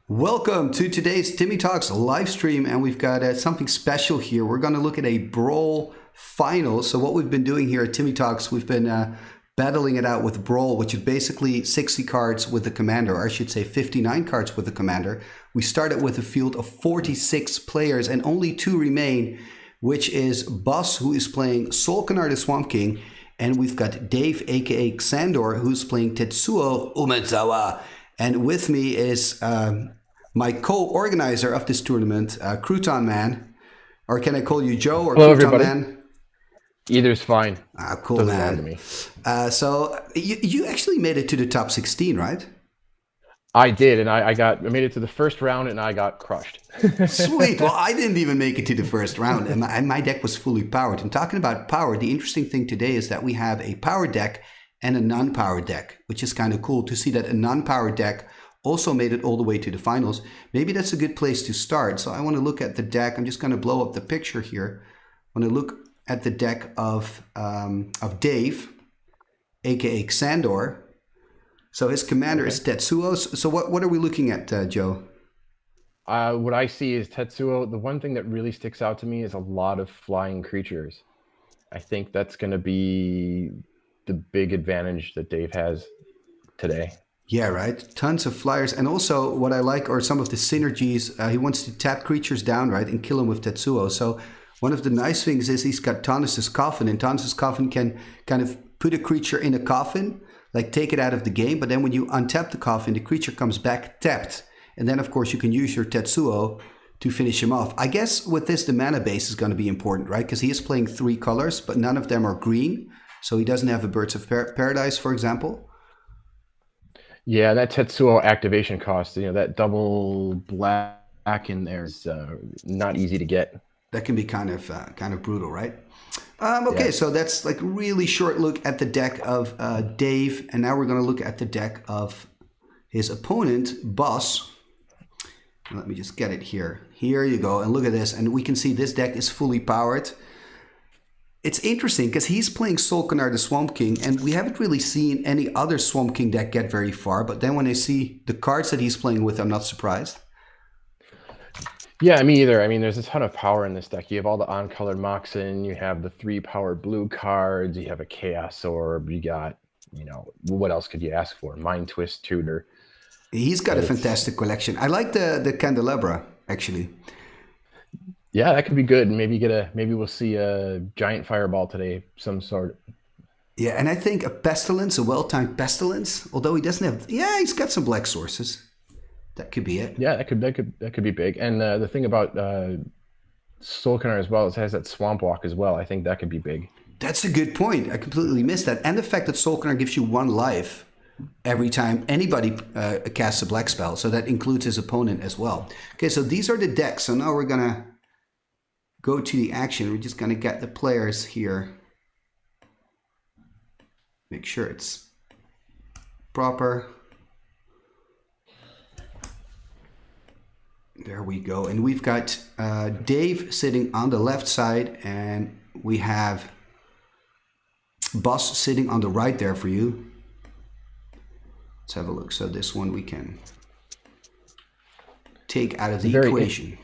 Welcome to today's Timmy Talks live stream, and we've got something special here. We're going to look at a Brawl final. So what we've been doing here at Timmy Talks, we've been battling it out with Brawl, which is basically 60 cards with the commander, or I should say 59 cards with the commander. We started with a field of 46 players, and only two remain, which is Bas, who is playing Solkanar the Swamp King, and we've got Dave, aka Xandor, who's playing Tetsuo Umezawa. And with me is my co-organizer of this tournament, Croutonman, or can I call you Joe or Hello, Croutonman? everybody. Either's fine. Cool, Doesn't man. matter to me. So you actually made it to the top 16, right? I did, and I made it to the first round, and I got crushed. Sweet. Well, I didn't even make it to the first round, and my deck was fully powered. And talking about power, the interesting thing today is that we have a power deck and a non-powered deck, which is kind of cool to see that a non-powered deck also made it all the way to the finals. Maybe that's a good place to start. So I want to look at the deck. I'm just going to blow up the picture here. I want to look at the deck of Dave, aka Xandor. So his commander is Tetsuo. So what are we looking at, Joe? What I see is Tetsuo. The one thing that really sticks out to me is a lot of flying creatures. I think that's going to be the big advantage that Dave has today. Yeah, right. Tons of flyers. And also what I like are some of the synergies. He wants to tap creatures down, right, and kill them with Tetsuo. So one of the nice things is he's got Tannis' Coffin, and Tannis' Coffin can kind of put a creature in a coffin, like take it out of the game. But then when you untap the coffin, the creature comes back tapped. And then, of course, you can use your Tetsuo to finish him off. I guess with this, the mana base is going to be important, right? Because he is playing 3 colors, but none of them are green. So he doesn't have a Birds of Paradise, for example. Yeah, that Tetsuo activation cost, that double black in there is not easy to get. That can be kind of brutal, right? Okay, yeah. So that's like really short look at the deck of Dave, and now we're going to look at the deck of his opponent, Bas. Let me just get it here. Here you go, and look at this, and we can see this deck is fully powered. It's interesting because he's playing Solkanar the Swamp King, and we haven't really seen any other Swamp King deck get very far. But then when I see the cards that he's playing with, I'm not surprised. Yeah, me either. I mean, there's a ton of power in this deck. You have all the on-colored Moxen, you have the 3 power blue cards, you have a Chaos Orb, you got, what else could you ask for? Mind Twist Tutor. He's got a fantastic collection. I like the Candelabra, actually. Yeah, that could be good. Maybe we'll see a giant fireball today, some sort. Yeah, and I think a pestilence, a well-timed pestilence, although he doesn't have. Yeah, he's got some black sources. That could be it. Yeah, that could be big. And the thing about Solkanar as well is it has that Swamp Walk as well. I think that could be big. That's a good point. I completely missed that. And the fact that Solkanar gives you 1 life every time anybody casts a black spell, so that includes his opponent as well. Okay, so these are the decks. So now we're gonna go to the action. We're just gonna get the players here. Make sure it's proper. There we go. And we've got Dave sitting on the left side, and we have Bas sitting on the right there for you. Let's have a look. So this one we can take out of the equation.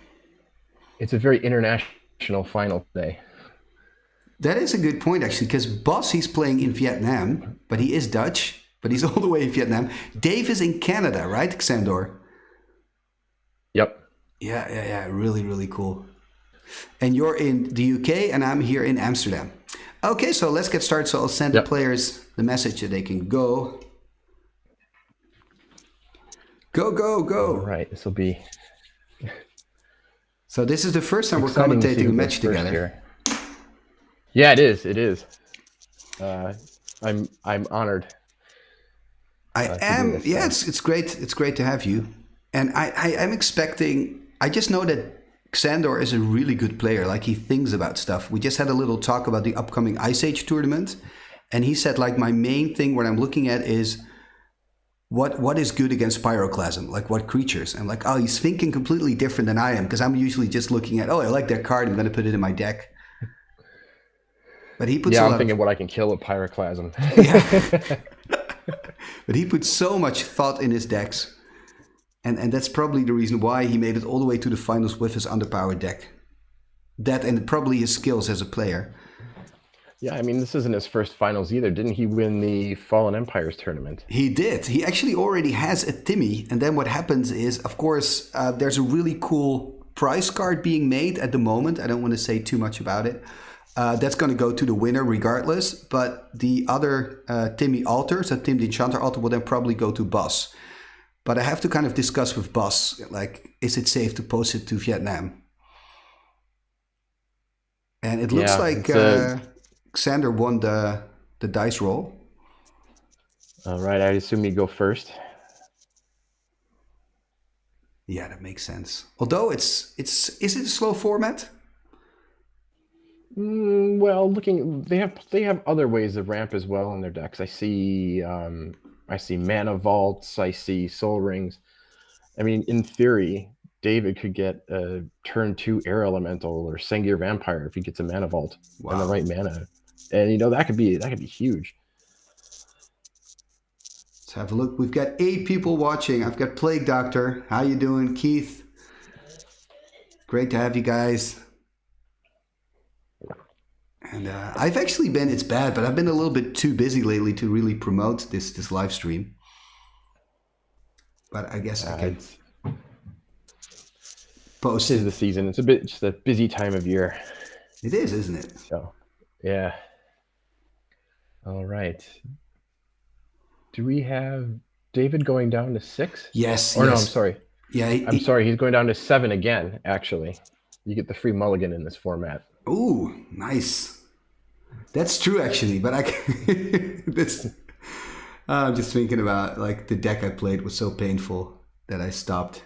It's a very international final today. That is a good point, actually, because Bas, he's playing in Vietnam, but he is Dutch, but he's all the way in Vietnam. Dave is in Canada, right, Xandor? Yep. Yeah. Really, really cool. And you're in the UK, and I'm here in Amsterdam. Okay, so let's get started. So I'll send the players the message that they can go. Go. All right, this will be... So this is the first time we're commentating a match together. Here. Yeah, it is. I'm honored. I am. Yeah, it's great. It's great to have you. And I'm expecting. I just know that Xandor is a really good player. Like, he thinks about stuff. We just had a little talk about the upcoming Ice Age tournament, and he said, like, my main thing what I'm looking at is what is good against Pyroclasm, like what creatures. I'm like, oh, he's thinking completely different than I am, because I'm usually just looking at, oh, I like that card, I'm going to put it in my deck. But he puts I'm thinking what I can kill with Pyroclasm. Yeah. But he puts so much thought in his decks. And that's probably the reason why he made it all the way to the finals with his underpowered deck. That and probably his skills as a player. Yeah, I mean, this isn't his first finals either. Didn't he win the Fallen Empires tournament? He did. He actually already has a Timmy. And then what happens is, of course, there's a really cool prize card being made at the moment. I don't want to say too much about it. That's going to go to the winner regardless. But the other Timmy altar, so Tim the Enchanter altar, will then probably go to Bas. But I have to kind of discuss with Bas, like, is it safe to post it to Vietnam? And it looks like Xander won the dice roll. All right, I assume you go first. Yeah, that makes sense. Although is it a slow format? Well, they have other ways to ramp as well in their decks. I see mana vaults. I see soul rings. I mean, in theory, David could get a turn 2 air elemental or Sengir vampire if he gets a mana vault and the right mana, and that could be huge. Let's have a look. We've got 8 people watching. I've got Plague Doctor. How you doing, Keith? Great to have you guys. And I've actually been, it's bad, but I've been a little bit too busy lately to really promote this live stream. But I guess I can post. This is the season. It's just a busy time of year. It is, isn't it? So, yeah. All right. Do we have David going down to 6? Yes. No, I'm sorry. Yeah. I'm sorry. He's going down to 7 again, actually. You get the free mulligan in this format. Ooh, nice. That's true, actually. But I'm just thinking about, like, the deck I played was so painful that I stopped.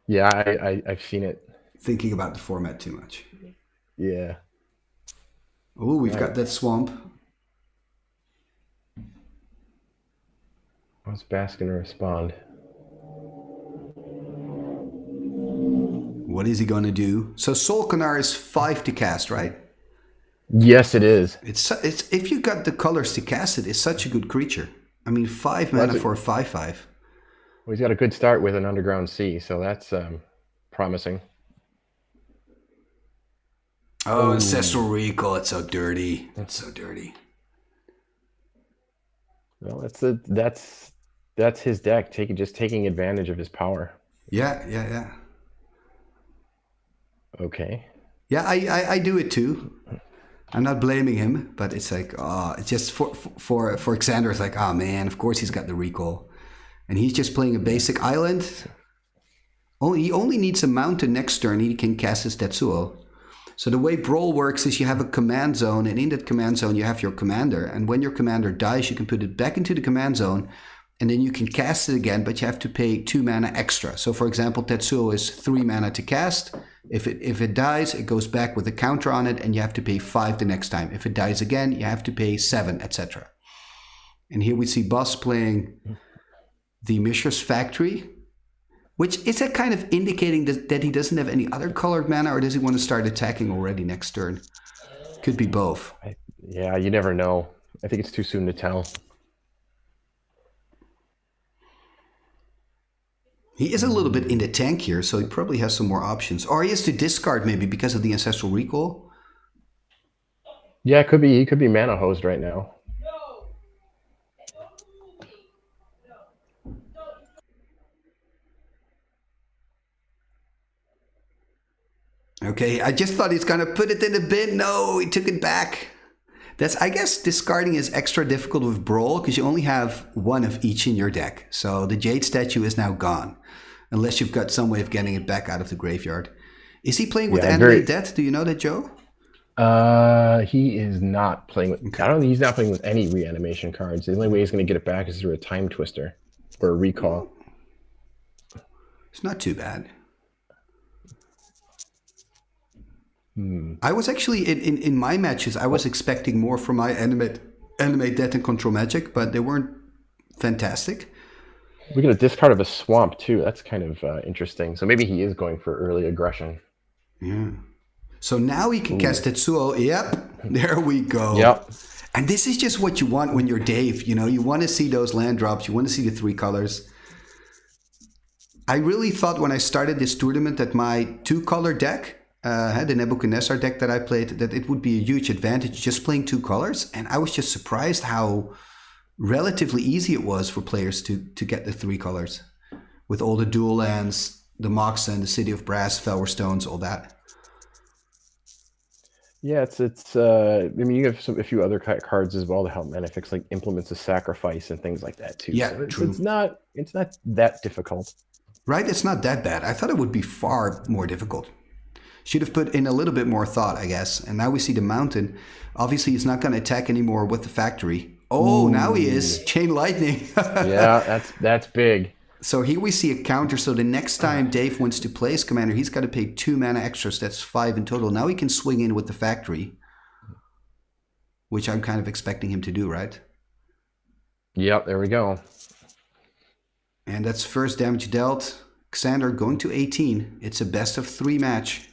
Yeah, I've seen it. Thinking about the format too much. Yeah. Ooh, we've got that swamp. How's Bas going to respond? What is he going to do? So Solkanar is 5 to cast, right? Yes, it is. It's if you got the colors to cast it, it's such a good creature. I mean, 5 mana for a 5/5. Well, he's got a good start with an Underground Sea, so that's promising. Oh, Ancestral Recall. It's so dirty. It's so dirty. Well, that's his deck, taking advantage of his power. Yeah. Okay. Yeah, I do it too. I'm not blaming him, but it's like, it's just for Xander, it's like, oh man, of course he's got the recall. And he's just playing a basic island. He only needs a mountain next turn. He can cast his Tetsuo. So the way Brawl works is you have a command zone, and in that command zone you have your commander. And when your commander dies, you can put it back into the command zone, and then you can cast it again, but you have to pay 2 mana extra. So for example, Tetsuo is 3 mana to cast. If it dies, it goes back with a counter on it, and you have to pay 5 the next time. If it dies again, you have to pay 7, etc. And here we see Bas playing the Mishra's Factory, which is that kind of indicating that he doesn't have any other colored mana, or does he want to start attacking already next turn? Could be both. Yeah, you never know. I think it's too soon to tell. He is a little bit in the tank here, so he probably has some more options. Or he has to discard maybe because of the Ancestral Recall. Yeah, it could be. He could be mana hosed right now. Okay, I just thought he's going to put it in the bin. No, he took it back. I guess discarding is extra difficult with Brawl because you only have 1 of each in your deck. So the Jade statue is now gone. Unless you've got some way of getting it back out of the graveyard. Is he playing with Animate Death? Do you know that, Joe? He is not playing with... Okay. I don't think he's not playing with any reanimation cards. The only way he's going to get it back is through a Time Twister or a Recall. It's not too bad. I was actually, in my matches, I was expecting more from my Animate Death and Control Magic, but they weren't fantastic. We get a discard of a Swamp, too. That's kind of interesting. So maybe he is going for early aggression. Yeah. So now he can cast Tetsuo. Yep. There we go. Yep. And this is just what you want when you're Dave. You know, you want to see those land drops. You want to see the 3 colors. I really thought when I started this tournament that my 2-color deck, the Nebuchadnezzar deck that I played, that it would be a huge advantage just playing 2 colors. And I was just surprised how relatively easy it was for players to get the 3 colors with all the dual lands, the Moxen, the City of Brass, Felwar Stones, all that. Yeah, I mean, you have a few other cards as well to help mana fix, like Implements of Sacrifice and things like that too. Yeah, so true. It's not that difficult. Right, it's not that bad. I thought it would be far more difficult. Should have put in a little bit more thought, I guess. And now we see the mountain. Obviously, he's not going to attack anymore with the factory. Oh, now he is. Chain Lightning. Yeah, that's big. So here we see a counter. So the next time Dave wants to play his commander, he's got to pay 2 mana extras. That's 5 in total. Now he can swing in with the factory, which I'm kind of expecting him to do, right? Yep, there we go. And that's first damage dealt. Xander going to 18. It's a best of 3 match.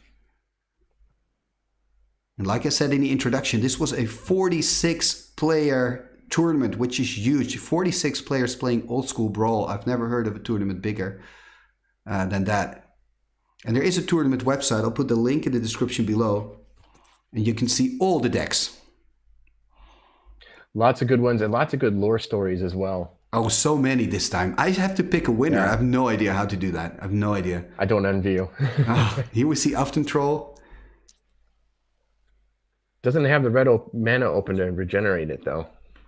And like I said in the introduction, this was a 46-player tournament, which is huge. 46 players playing old school Brawl. I've never heard of a tournament bigger than that. And there is a tournament website. I'll put the link in the description below. And you can see all the decks. Lots of good ones and lots of good lore stories as well. Oh, so many this time. I have to pick a winner. Yeah. I have no idea how to do that. I have no idea. I don't envy you. Here we see Afton Troll. Doesn't have the red mana open to regenerate it, though.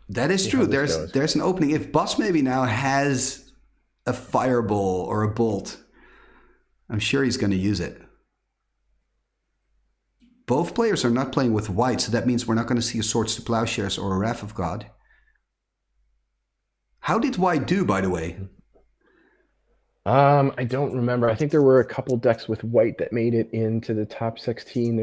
That is true. There's an opening. If Bas maybe now has a fireball or a bolt, I'm sure he's going to use it. Both players are not playing with white, so that means we're not going to see a Swords to Plowshares or a Wrath of God. How did white do, by the way? I don't remember. I think there were a couple decks with white that made it into the top 16.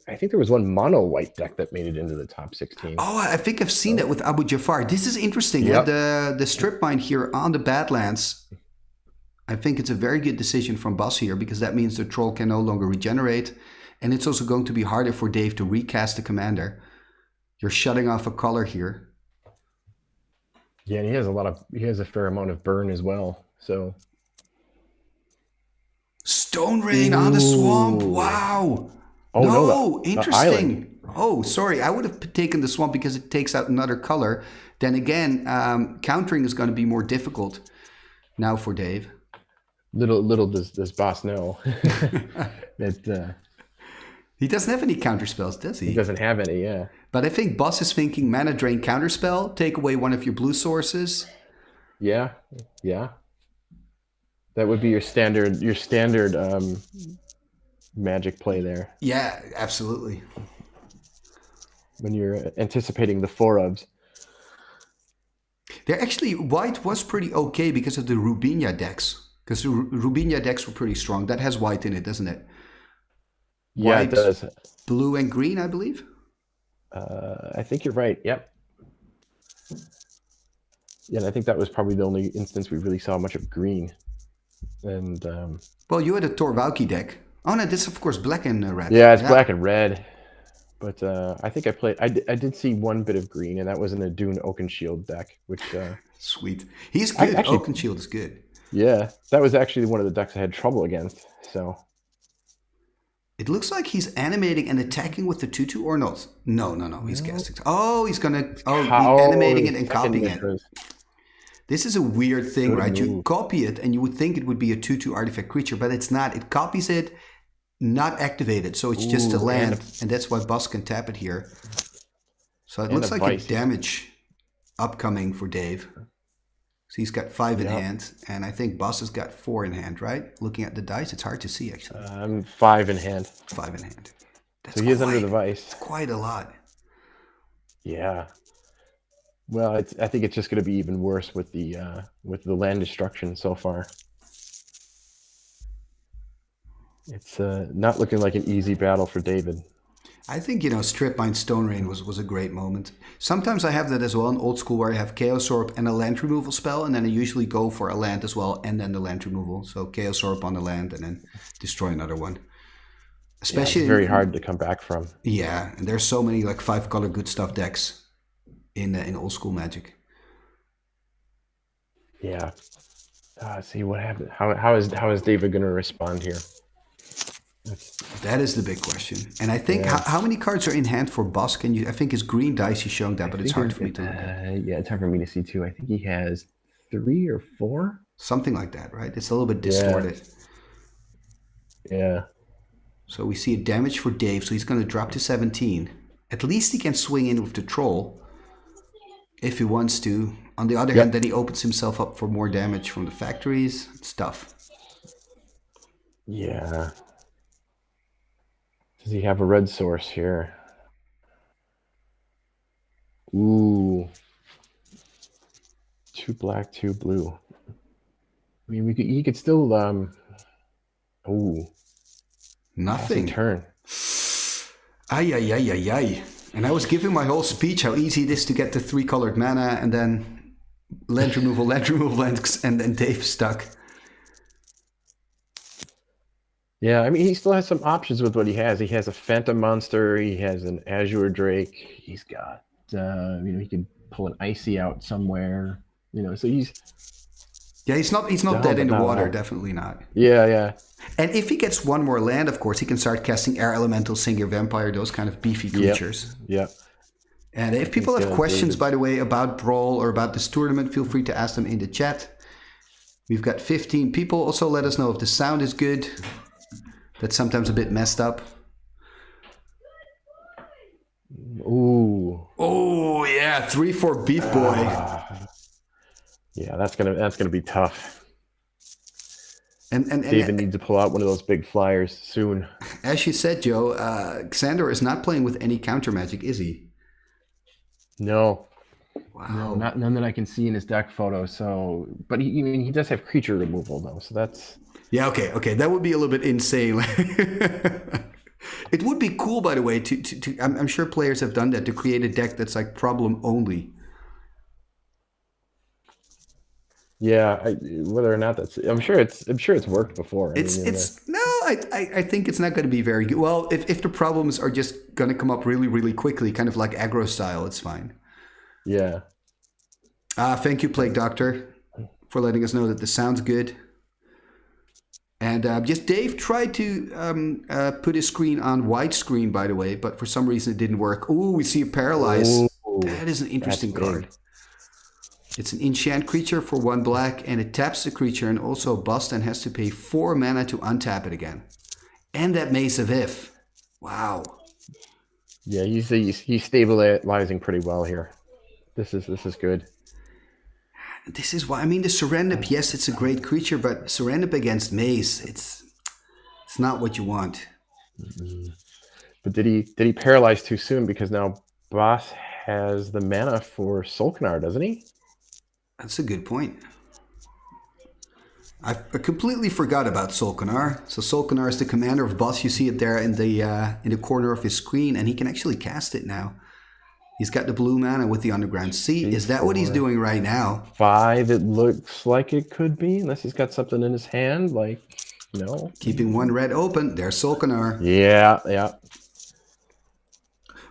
I think there was one mono white deck that made it into the top 16. Oh, I think I've seen that with Abu Jafar. This is interesting. Yep. The strip mine here on the Badlands. I think it's a very good decision from Bas here, because that means the troll can no longer regenerate. And it's also going to be harder for Dave to recast the commander. You're shutting off a color here. Yeah, and he has a fair amount of burn as well. So Stone Rain on the swamp. Wow. Oh no, interesting. Oh, sorry. I would have taken the swamp because it takes out another color. Then again, countering is going to be more difficult now for Dave. Little does Bas know that he doesn't have any counter spells, does he? He doesn't have any, yeah. But I think Bas is thinking mana drain counterspell, take away one of your blue sources. Yeah. That would be your standard magic play there. Yeah, absolutely. When you're anticipating the 4-ofs. They're actually, white was pretty okay because of the Rubinia decks. Because the Rubinia decks were pretty strong. That has white in it, doesn't it? Yeah, white, it does. Blue and green, I believe. I think you're right. Yep. Yeah, and I think that was probably the only instance we really saw much of green. And well, you had a Torvalki deck. Oh no, this is of course black and red. Yeah, it's black and red. But I think I did see one bit of green, and that was in a Dune Oakenshield deck, which sweet. He's good. Oakenshield is good. Yeah, that was actually one of the decks I had trouble against. So it looks like he's animating and attacking with the 2/2 or not. No. He's casting. Oh, he's gonna. Animating it and copying it. This is a weird thing, right? You copy it, and you would think it would be a 2/2 artifact creature, but it's not. It copies it, not activated, so it's just a land, and that's why Bas can tap it here. So it looks like a damage upcoming for Dave. So he's got 5 in hand, and I think Bas has got 4 in hand, right? Looking at the dice, it's hard to see, actually. 5 in hand. 5 in hand. That's so he is under the vice. It's quite a lot. Yeah. Well, I think it's just going to be even worse with the land destruction so far. It's not looking like an easy battle for David. I think, Strip Mine Stone Rain was a great moment. Sometimes I have that as well in old school where I have Chaos Orb and a land removal spell, and then I usually go for a land as well and then the land removal. So Chaos Orb on the land and then destroy another one. Especially it's very hard to come back from. Yeah, and there's so many like 5-color good stuff decks in old school Magic. Yeah. See what happened. How is David going to respond here? That is the big question. And I think Yeah. how many cards are in hand for Bas? Can you? I think his green dice he's showing that, but it's hard for me to look at. Yeah, it's hard for me to see too. I think he has 3 or 4. Something like that, right? It's a little bit Yeah. distorted. Yeah. So we see a damage for Dave, so he's going to drop to 17. At least he can swing in with the troll if he wants to. On the other hand, then he opens himself up for more damage from the factories. It's tough. Yeah. Does he have a red source here? Ooh. 2 black, 2 blue. I mean, he could still ooh. Nothing. Turn. Ay, ay, ay, ay, ay. And I was giving my whole speech how easy it is to get the 3 colored mana, and then land removal, and then Dave stuck. Yeah, I mean, he still has some options with what he has. He has a Phantom Monster. He has an Azure Drake. He's got, he could pull an Icy out somewhere. So he's... Yeah, he's not dead in the water, definitely not. Yeah. And if he gets one more land, of course, he can start casting Air Elemental, Sing Your Vampire, those kind of beefy creatures. Yep. And if people have questions, by the way, about Brawl or about this tournament, feel free to ask them in the chat. We've got 15 people. Also, let us know if the sound is good. That's sometimes a bit messed up. Ooh. Oh, yeah. 3-4 Beef Boy. Yeah, that's gonna be tough. And David needs to pull out one of those big flyers soon. As you said, Joe, Xander is not playing with any counter magic, is he? No. Wow. No, none that I can see in his deck photo. So, but he does have creature removal though. So that's... Yeah, okay. That would be a little bit insane. It would be cool, by the way, to I'm sure players have done that, to create a deck that's like problem only. Yeah, whether or not that's... I'm sure it's worked before. I think it's not going to be very good. Well, if the problems are just going to come up really, really quickly, kind of like aggro style, it's fine. Yeah. Thank you, Plague Doctor, for letting us know that the sound's good. And just Dave tried to put his screen on widescreen, by the way, but for some reason it didn't work. Ooh, we see a Paralyze. Ooh, that is an interesting card. It's an enchant creature for 1 black, and it taps the creature and also busts and has to pay 4 mana to untap it again. And that Mace of If. Wow. Yeah, he's stabilizing pretty well here. This is good. This is why, I mean, the Serendip, yes, it's a great creature, but Serendip against Mace, it's not what you want. Mm-hmm. But did he paralyze too soon? Because now Bas has the mana for Solkanar, doesn't he? That's a good point. I completely forgot about Solkanar. So Solkanar is the commander of Bas. You see it there in the corner of his screen, and he can actually cast it now. He's got the blue mana with the Underground Sea. Is that what he's doing right now? 5, it looks like it could be, unless he's got something in his hand, like, no. Keeping 1 red open. There's Solkanar. Yeah.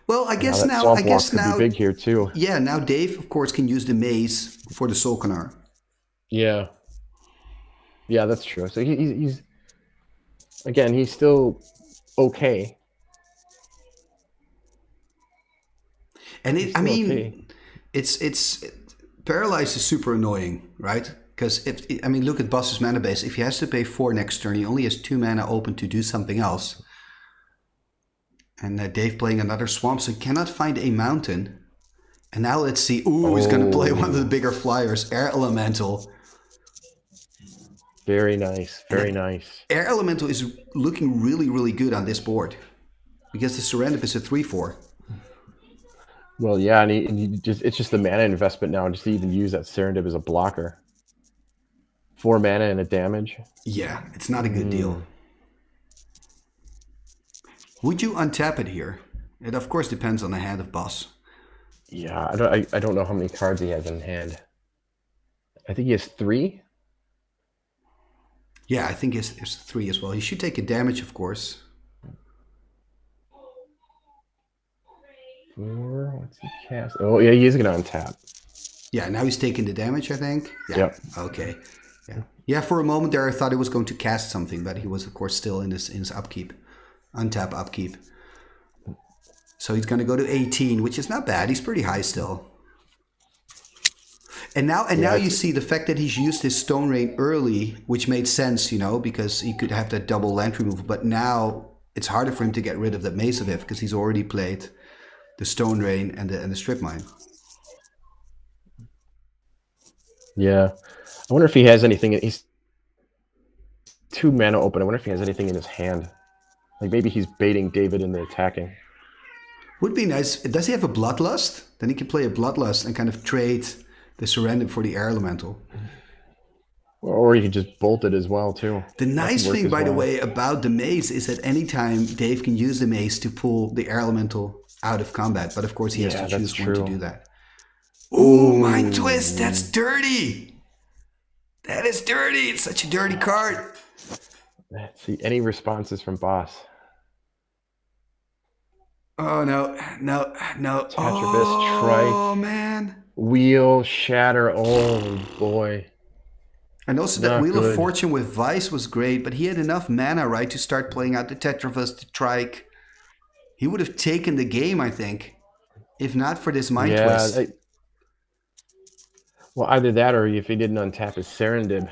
Well, I guess now could be big here too. Yeah, now Dave, of course, can use the maze for the Solkanar. Yeah, that's true. So he's still okay. And it's Paralyze is super annoying, right? Because look at Bas's mana base. If he has to pay 4 next turn, he only has 2 mana open to do something else. And Dave playing another swamp, so he cannot find a mountain. And now let's see. Ooh, he's going to play one of the bigger flyers, Air Elemental. Very nice. Nice. Air Elemental is looking really, really good on this board. Because the Serendip is a 3-4. Well, yeah, and it's just the mana investment now, just to even use that Serendip as a blocker. 4 mana and a damage. Yeah, it's not a good deal. Would you untap it here? It of course depends on the hand of Bas. Yeah, I don't know how many cards he has in hand. I think he has 3. Yeah, I think it's 3 as well. He should take a damage, of course. 4. What's he cast? Oh yeah, he is gonna untap. Yeah, now he's taking the damage, I think. Yeah. Yep. Okay. Yeah, for a moment there I thought he was going to cast something, but he was of course still in his upkeep. Untap upkeep. So he's going to go to 18, which is not bad. He's pretty high still. And now you see the fact that he's used his Stone Rain early, which made sense, you know, because he could have that double land removal. But now it's harder for him to get rid of that Mace of If because he's already played the Stone Rain and the Strip Mine. Yeah. I wonder if he has anything. He's 2 mana open. I wonder if he has anything in his hand. Like maybe he's baiting David into attacking. Would be nice. Does he have a Bloodlust? Then he can play a Bloodlust and kind of trade the Surrender for the Air Elemental. Or he could just bolt it as well, too. The nice thing, by the way, about the Mace is that anytime Dave can use the Mace to pull the Air Elemental out of combat. But of course, he has to choose one to do that. Ooh, Mind Twist! That's dirty! That is dirty! It's such a dirty card. Let's see. Any responses from Boss? Oh, no. Tetris, oh, Trike. Man. Wheel, Shatter. Oh, boy. And also that Wheel of Fortune with Vice was great, but he had enough mana, right, to start playing out the Tetravus, the Trike. He would have taken the game, I think, if not for this Mind Twist. Well, either that or if he didn't untap his Serendib,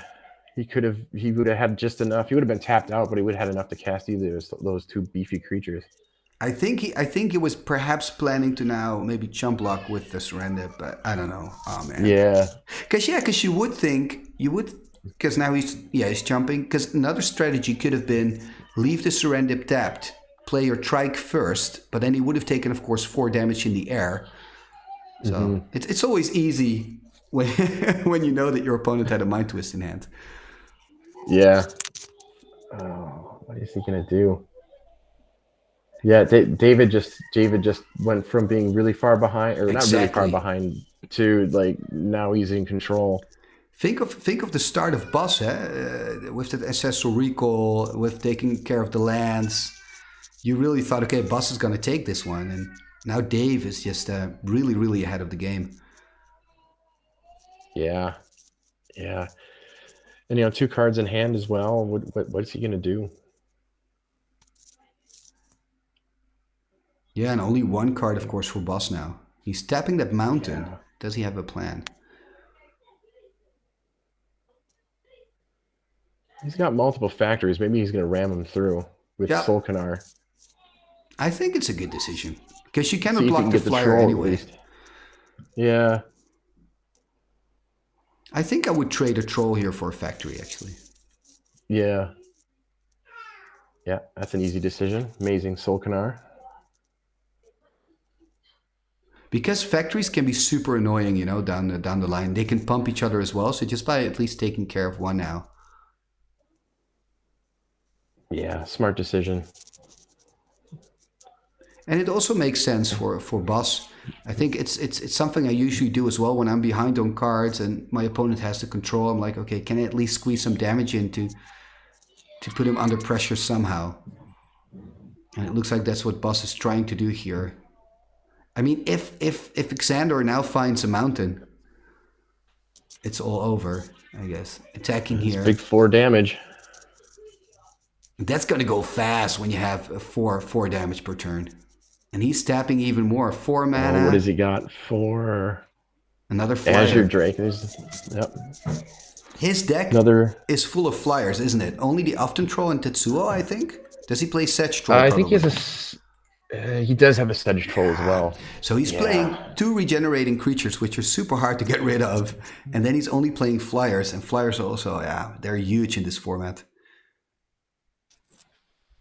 he would have had just enough. He would have been tapped out, but he would have had enough to cast either of those 2 beefy creatures. I think he was perhaps planning to now maybe chump block with the Surrender, but I don't know. Oh man. Yeah. Because you would think because now he's jumping. Because another strategy could have been leave the Surrender tapped, play your Trike first, but then he would have taken, of course, 4 damage in the air. So it's always easy when when you know that your opponent had a Mind Twist in hand. Yeah. Oh, what is he gonna do? Yeah, David just went from being really far behind, or not really far behind, to like now he's in control. Think of the start of Boss, with that Ancestral Recall, with taking care of the lands. You really thought, okay, Boss is going to take this one, and now Dave is just really, really ahead of the game. Yeah. And 2 cards in hand as well. What's he gonna do? Yeah, and only 1 card, of course, for Boss now. He's tapping that mountain. Yeah. Does he have a plan? He's got multiple factories. Maybe he's going to ram them through with Solkanar. I think it's a good decision. Because you cannot block the flyer anyway. Yeah. I think I would trade a troll here for a factory, actually. Yeah. Yeah, that's an easy decision. Amazing Solkanar. Because factories can be super annoying, down the line. They can pump each other as well. So just by at least taking care of one now. Yeah, smart decision. And it also makes sense for Boss. I think it's something I usually do as well when I'm behind on cards and my opponent has the control. I'm like, okay, can I at least squeeze some damage in to put him under pressure somehow? And it looks like that's what Boss is trying to do here. I mean, if Xander now finds a mountain, it's all over, I guess. Attacking here. Big 4 damage. That's going to go fast when you have 4 damage per turn. And he's tapping even more. 4 mana. Oh, what has he got? 4. Another flyer. Azure Drake. Yep. His deck is full of flyers, isn't it? Only the Often Troll and Tetsuo, I think. Does he play Sedge Troll? I think he has he does have a Sedge Troll as well. So he's playing 2 regenerating creatures, which are super hard to get rid of. And then he's only playing flyers. And flyers also, they're huge in this format.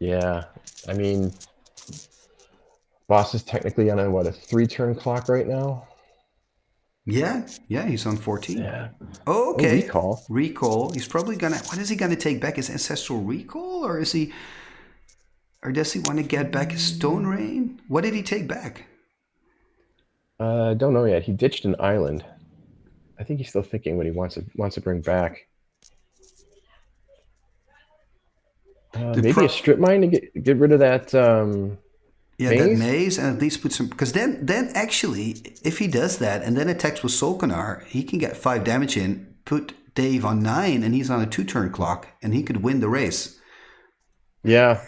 Yeah. I mean, Boss is technically on a 3-turn clock right now? Yeah, he's on 14. Yeah. Oh, okay. Recall. He's probably gonna. What is he gonna take back? His Ancestral Recall, or does he want to get back his Stone Rain? What did he take back? Don't know yet. He ditched an island. I think he's still thinking what he wants to bring back. Maybe a strip mine to get rid of that. Maze? That maze, and at least put some. Because then actually, if he does that and then attacks with Solkanar, he can get 5 damage in. Put Dave on 9 and he's on a 2-turn clock and he could win the race. Yeah.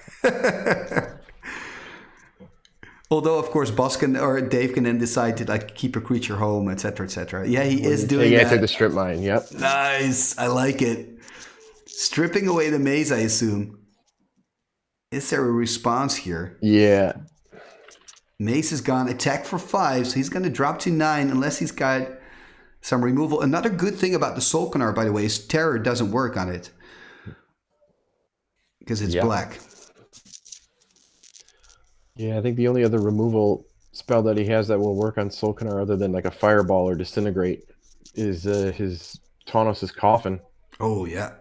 Although, of course, Dave can then decide to like keep a creature home, etc., etc. Yeah, he is doing that. Yeah, take the strip mine. Yep. Nice. I like it. Stripping away the maze, I assume. Is there a response here? Yeah. Maze is gone. Attack for 5, so he's going to drop to 9 unless he's got some removal. Another good thing about the Solkanar, by the way, is Terror doesn't work on it. Because it's black. Yeah, I think the only other removal spell that he has that will work on Solkanar other than like a Fireball or Disintegrate is his Taunos' Coffin. Oh, yeah.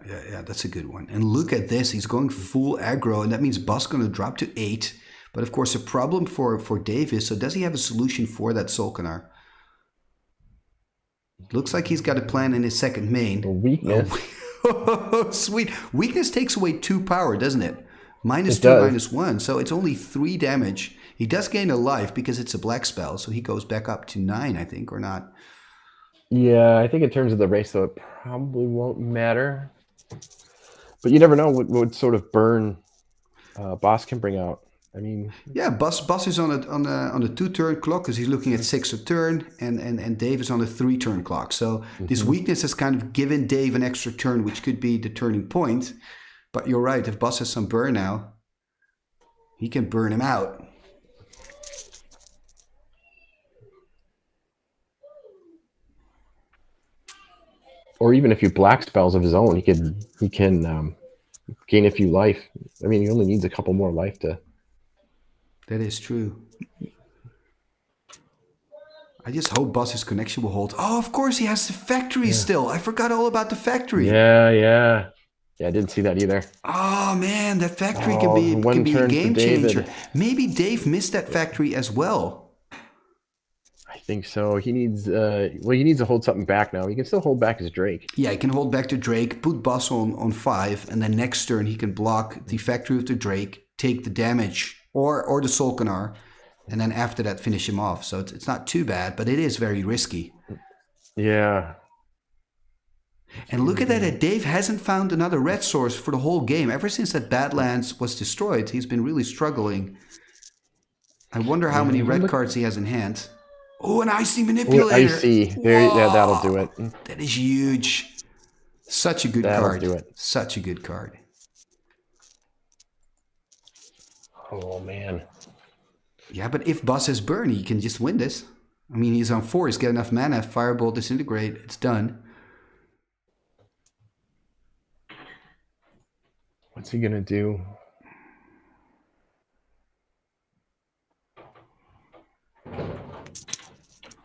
That's a good one. And look at this. He's going full aggro, and that means Bas going to drop to 8. But, of course, a problem for Dave is, so does he have a solution for that Solkanar? Looks like he's got a plan in his second main. A weakness. Oh, sweet. Weakness takes away 2 power, doesn't it? -2, -1, so it's only 3 damage. He does gain a life because it's a black spell, so he goes back up to 9, I think, or not. Yeah, I think in terms of the race, though, it probably won't matter. But you never know what sort of burn Bas can bring out. I mean, yeah, Bas is on a 2-turn clock because he's looking at 6 a turn, and Dave is on a 3-turn clock. So this weakness has kind of given Dave an extra turn, which could be the turning point. But you're right, if Bas has some burn now, he can burn him out. Or even a few black spells of his own, he can gain a few life. I mean, he only needs a couple more life to. That is true. I just hope Bas's connection will hold. Oh, of course, he has the factory still. I forgot all about the factory. Yeah, I didn't see that either. Oh, man, that factory can be a game changer. Maybe Dave missed that factory as well. I think so. He needs to hold something back now. He can still hold back his Drake. Yeah, he can hold back the Drake, put Bas on 5, and then next turn he can block the factory of the Drake, take the damage, or the Solkanar, and then after that finish him off. So it's not too bad, but it is very risky. Yeah. And look at that Dave hasn't found another red source for the whole game. Ever since that Badlands was destroyed, he's been really struggling. I wonder how many red cards he has in hand. Oh, an Icy Manipulator. Icy. That'll do it. That is huge. Such a good card. That'll do it. Such a good card. Oh, man. Yeah, but if Bas has burn, he can just win this. I mean, he's on 4. He's got enough mana. Fireball, Disintegrate. It's done. What's he going to do?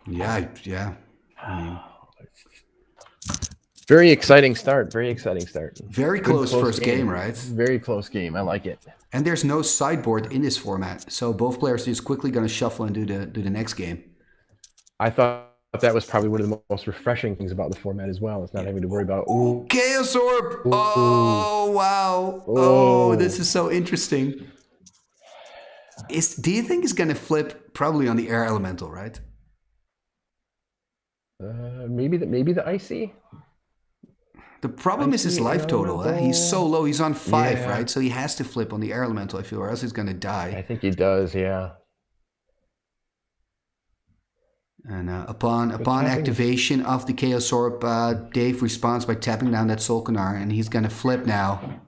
Yeah. Very exciting start. Very close first game, right? Very close game. I like it. And there's no sideboard in this format, so both players are just quickly going to shuffle and do the next game. I thought that was probably one of the most refreshing things about the format as well. It's not having to worry about Chaos Orb. Oh, wow. Oh, this is so interesting. Do you think it's going to flip probably on the air elemental, right? Maybe the Icy. The problem is his life total. He's so low. He's on 5, right? So he has to flip on the air elemental, I feel, or else he's going to die. I think he does, yeah. And upon activation of the Chaos Orb, Dave responds by tapping down that Solkanar, and he's going to flip now.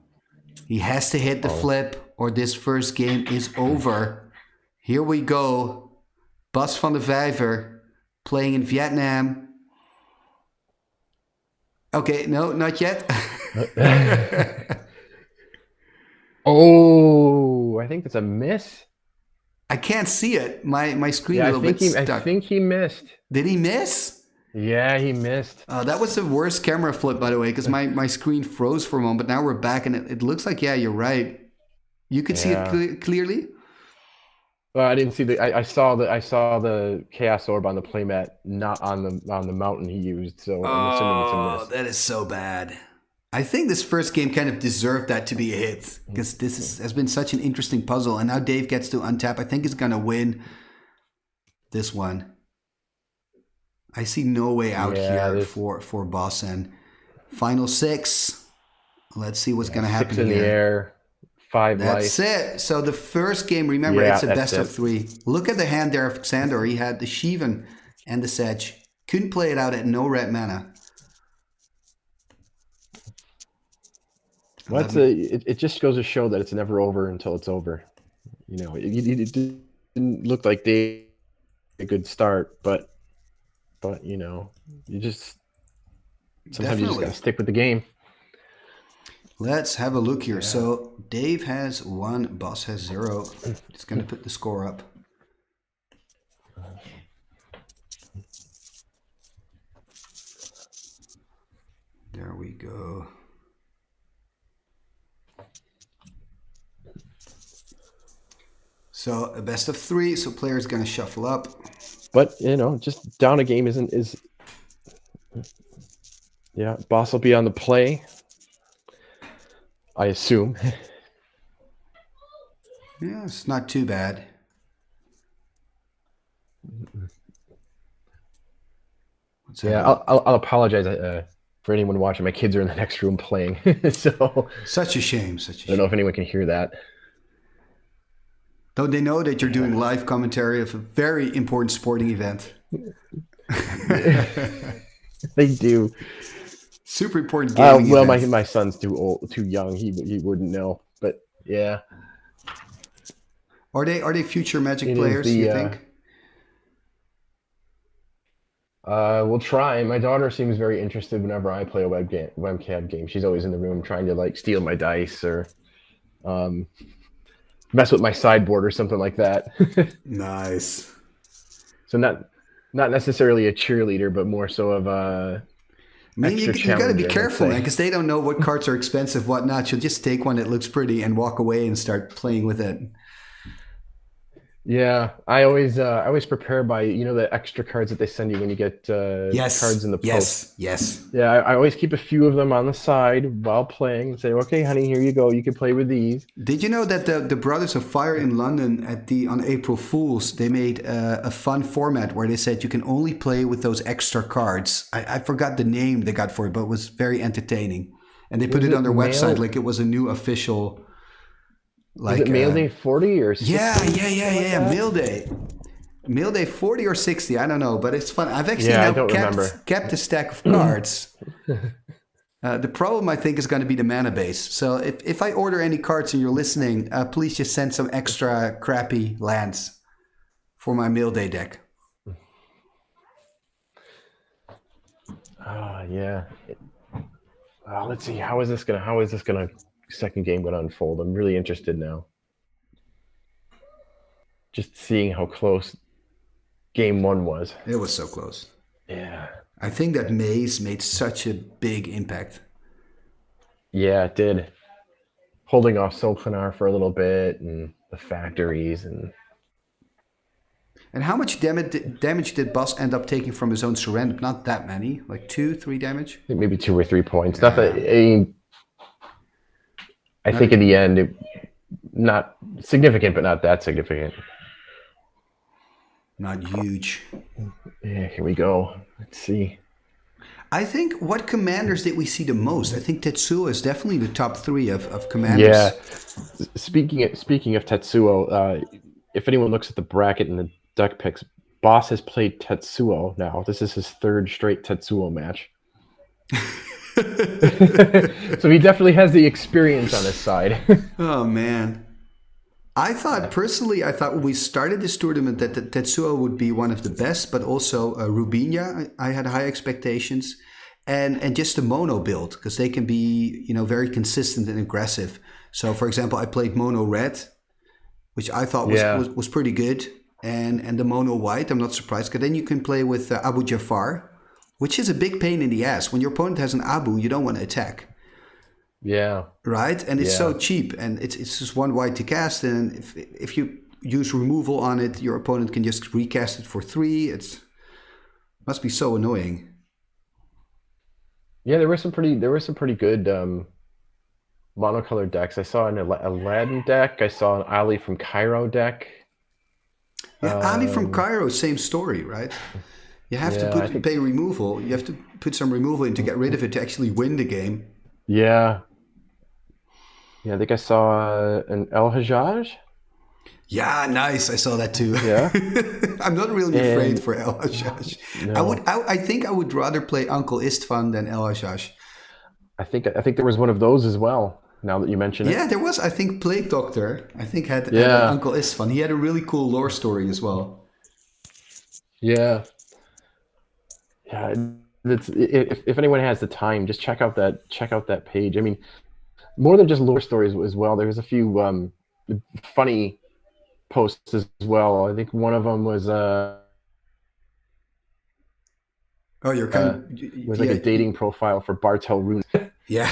He has to hit the flip, or this first game is over. Here we go. Bas van de Vijver playing in Vietnam. Okay, no, not yet. Oh, I think that's a miss. I can't see it. My screen a little bit stuck. I think he missed. Did he miss? Yeah, he missed. That was the worst camera flip, by the way, because my screen froze for a moment. But now we're back, and it looks like, yeah, you're right. You could see it clearly. Well, I didn't see I saw the Chaos Orb on the playmat, not on the mountain he used. So I'm assuming it's a miss. That is so bad. I think this first game kind of deserved that to be a hit, because this has been such an interesting puzzle. And now Dave gets to untap. I think he's gonna win this one. I see no way out here for Bas, and Final 6. Let's see what's going to happen 6 in here. the air, 5 That's life. it. So the first game, remember, Yeah, it's a that's best of 3. Look at the hand there of Xander. He had the Shivan and the Sedge. Couldn't play it out at no red mana. It just goes to show that it's never over until it's over. You know, it didn't look like they a good start, but you know, you just sometimes you just gotta stick with the game. Let's have a look here. Yeah. So Dave has 1, Boss has 0. It's going to put the score up. There we go. So a best of 3. So player's going to shuffle up. But you know, just down a game is. Yeah, Boss will be on the play. I assume. Yeah, it's not too bad. Yeah, I'll apologize for anyone watching. My kids are in the next room playing, so such a shame. I don't know if anyone can hear that. Don't they know that you're doing live commentary of a very important sporting event? They do. Super important gaming well, event. my son's too young. He wouldn't know. But yeah. Are they future Magic players? You think? We'll try. My daughter seems very interested whenever I play a webcam game. She's always in the room trying to like steal my dice or mess with my sideboard or something like that. Nice. So not necessarily a cheerleader, but more so of a. I mean, you got to be careful, man, because they don't know what cards are expensive, whatnot. She'll just take one that looks pretty and walk away and start playing with it. Yeah, I always prepare by, you know, the extra cards that they send you when you get cards in the post. Yes. Yeah, I always keep a few of them on the side while playing and say, okay, honey, here you go. You can play with these. Did you know that the Brothers of Fire in London on April Fools, they made a fun format where they said you can only play with those extra cards. I forgot the name they got for it, but it was very entertaining. And they put it on their website like it was a new official... Like, is it Mail Day 40 or 60? Yeah. Mail Day 40 or 60, I don't know, but it's fun. I've actually kept a stack of cards. The problem, I think, is going to be the mana base. So if I order any cards and you're listening, please just send some extra crappy lands for my Mail Day deck. Yeah. Let's see. How is this gonna second game going to unfold? I'm really interested now. Just seeing how close game 1 was. It was so close. Yeah. I think that Maze made such a big impact. Yeah, it did. Holding off Solplanar for a little bit and the factories and... And how much damage did Boss end up taking from his own surrender? Not that many, like 2, 3 damage? I think maybe 2 or 3 points. Yeah. Not that... I think in the end, not significant, but not that significant. Not huge. Yeah, here we go. Let's see. I think what commanders did we see the most? I think Tetsuo is definitely the top 3 of commanders. Yeah. Speaking of Tetsuo, if anyone looks at the bracket and the deck picks, Boss has played Tetsuo now. This is his 3rd straight Tetsuo match. So he definitely has the experience on his side. Oh man, I thought when we started this tournament that Tetsuo would be one of the best, but also Rubinia. I had high expectations, and just the mono build, because they can be, you know, very consistent and aggressive. So for example, I played mono red, which I thought was pretty good, and the mono white. I'm not surprised, because then you can play with Abu Jafar, which is a big pain in the ass. When your opponent has an Abu, you don't want to attack. Yeah. Right? And it's so cheap. And it's just 1 white to cast. And if you use removal on it, your opponent can just recast it for 3. It must be so annoying. Yeah, there were some pretty good monocolored decks. I saw an Aladdin deck. I saw an Ali from Cairo deck. Yeah, Ali from Cairo, same story, right? You have to Yeah, I think. pay removal. You have to put some removal in to get rid of it to actually win the game. Yeah, yeah. I think I saw an El Hajjaj. Yeah, nice. I saw that too. Yeah, I'm not really afraid and for El Hashash. no, I think I would rather play Uncle Istvan than El Hashash. I think there was one of those as well. Now that you mention it. Yeah, there was. I think Plague Doctor. I think had an Yeah, Uncle Istvan. He had a really cool lore story as well. yeah, yeah. If anyone has the time, just check out that page. I mean, more than just lore stories as well. There's a few funny posts as well. I think one of them Oh, you're was like yeah, a dating profile for Bartel Rune. yeah.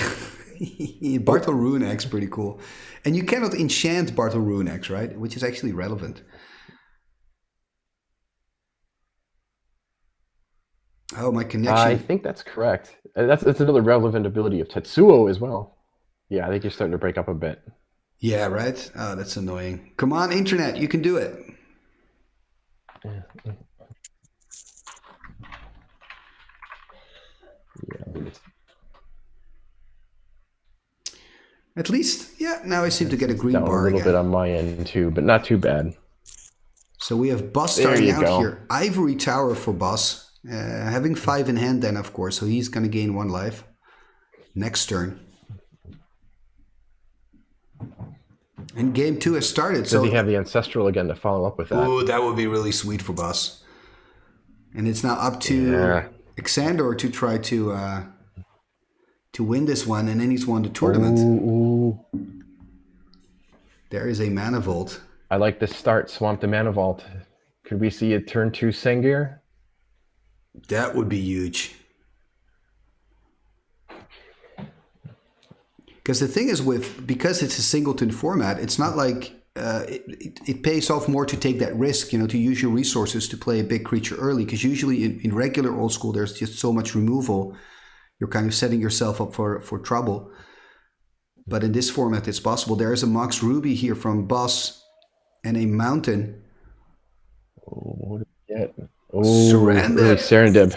Bartel Rune X pretty cool, and you cannot enchant Bartel Rune X, right? Which is actually relevant. Oh, my I connection. think that's correct. That's another relevant ability of Tetsuo as well. Yeah, I think you're starting to break up a bit. Yeah, right. Oh, that's annoying. Come on, internet, you can do it. Yeah, yeah. At least, yeah. Now I seem to get a It's green down a bar little bit again. on my end too, but not too bad. So we have Boss There starting you out go. here. Ivory Tower for Boss. Having 5 in hand then, of course, so he's going to gain 1 life. Next turn. And game 2 has started. Does he So, have the ancestral again to follow up with that? ooh, that would be really sweet for Boss. And it's now up to Yeah. Xandor to try to win this one, and then he's won the tournament. Ooh. There is a Mana Vault. I like this start. Swamp the Mana Vault. Could we see a turn 2 Sengir? That would be huge. Because the thing is because it's a singleton format, it's not like it pays off more to take that risk, to use your resources to play a big creature early. Because usually in regular old school, there's just so much removal. You're kind of setting yourself up for trouble. But in this format, it's possible. There is a Mox Ruby here from Boss and a Mountain. Oh, what do we get? Oh, Surrender. early Serendib.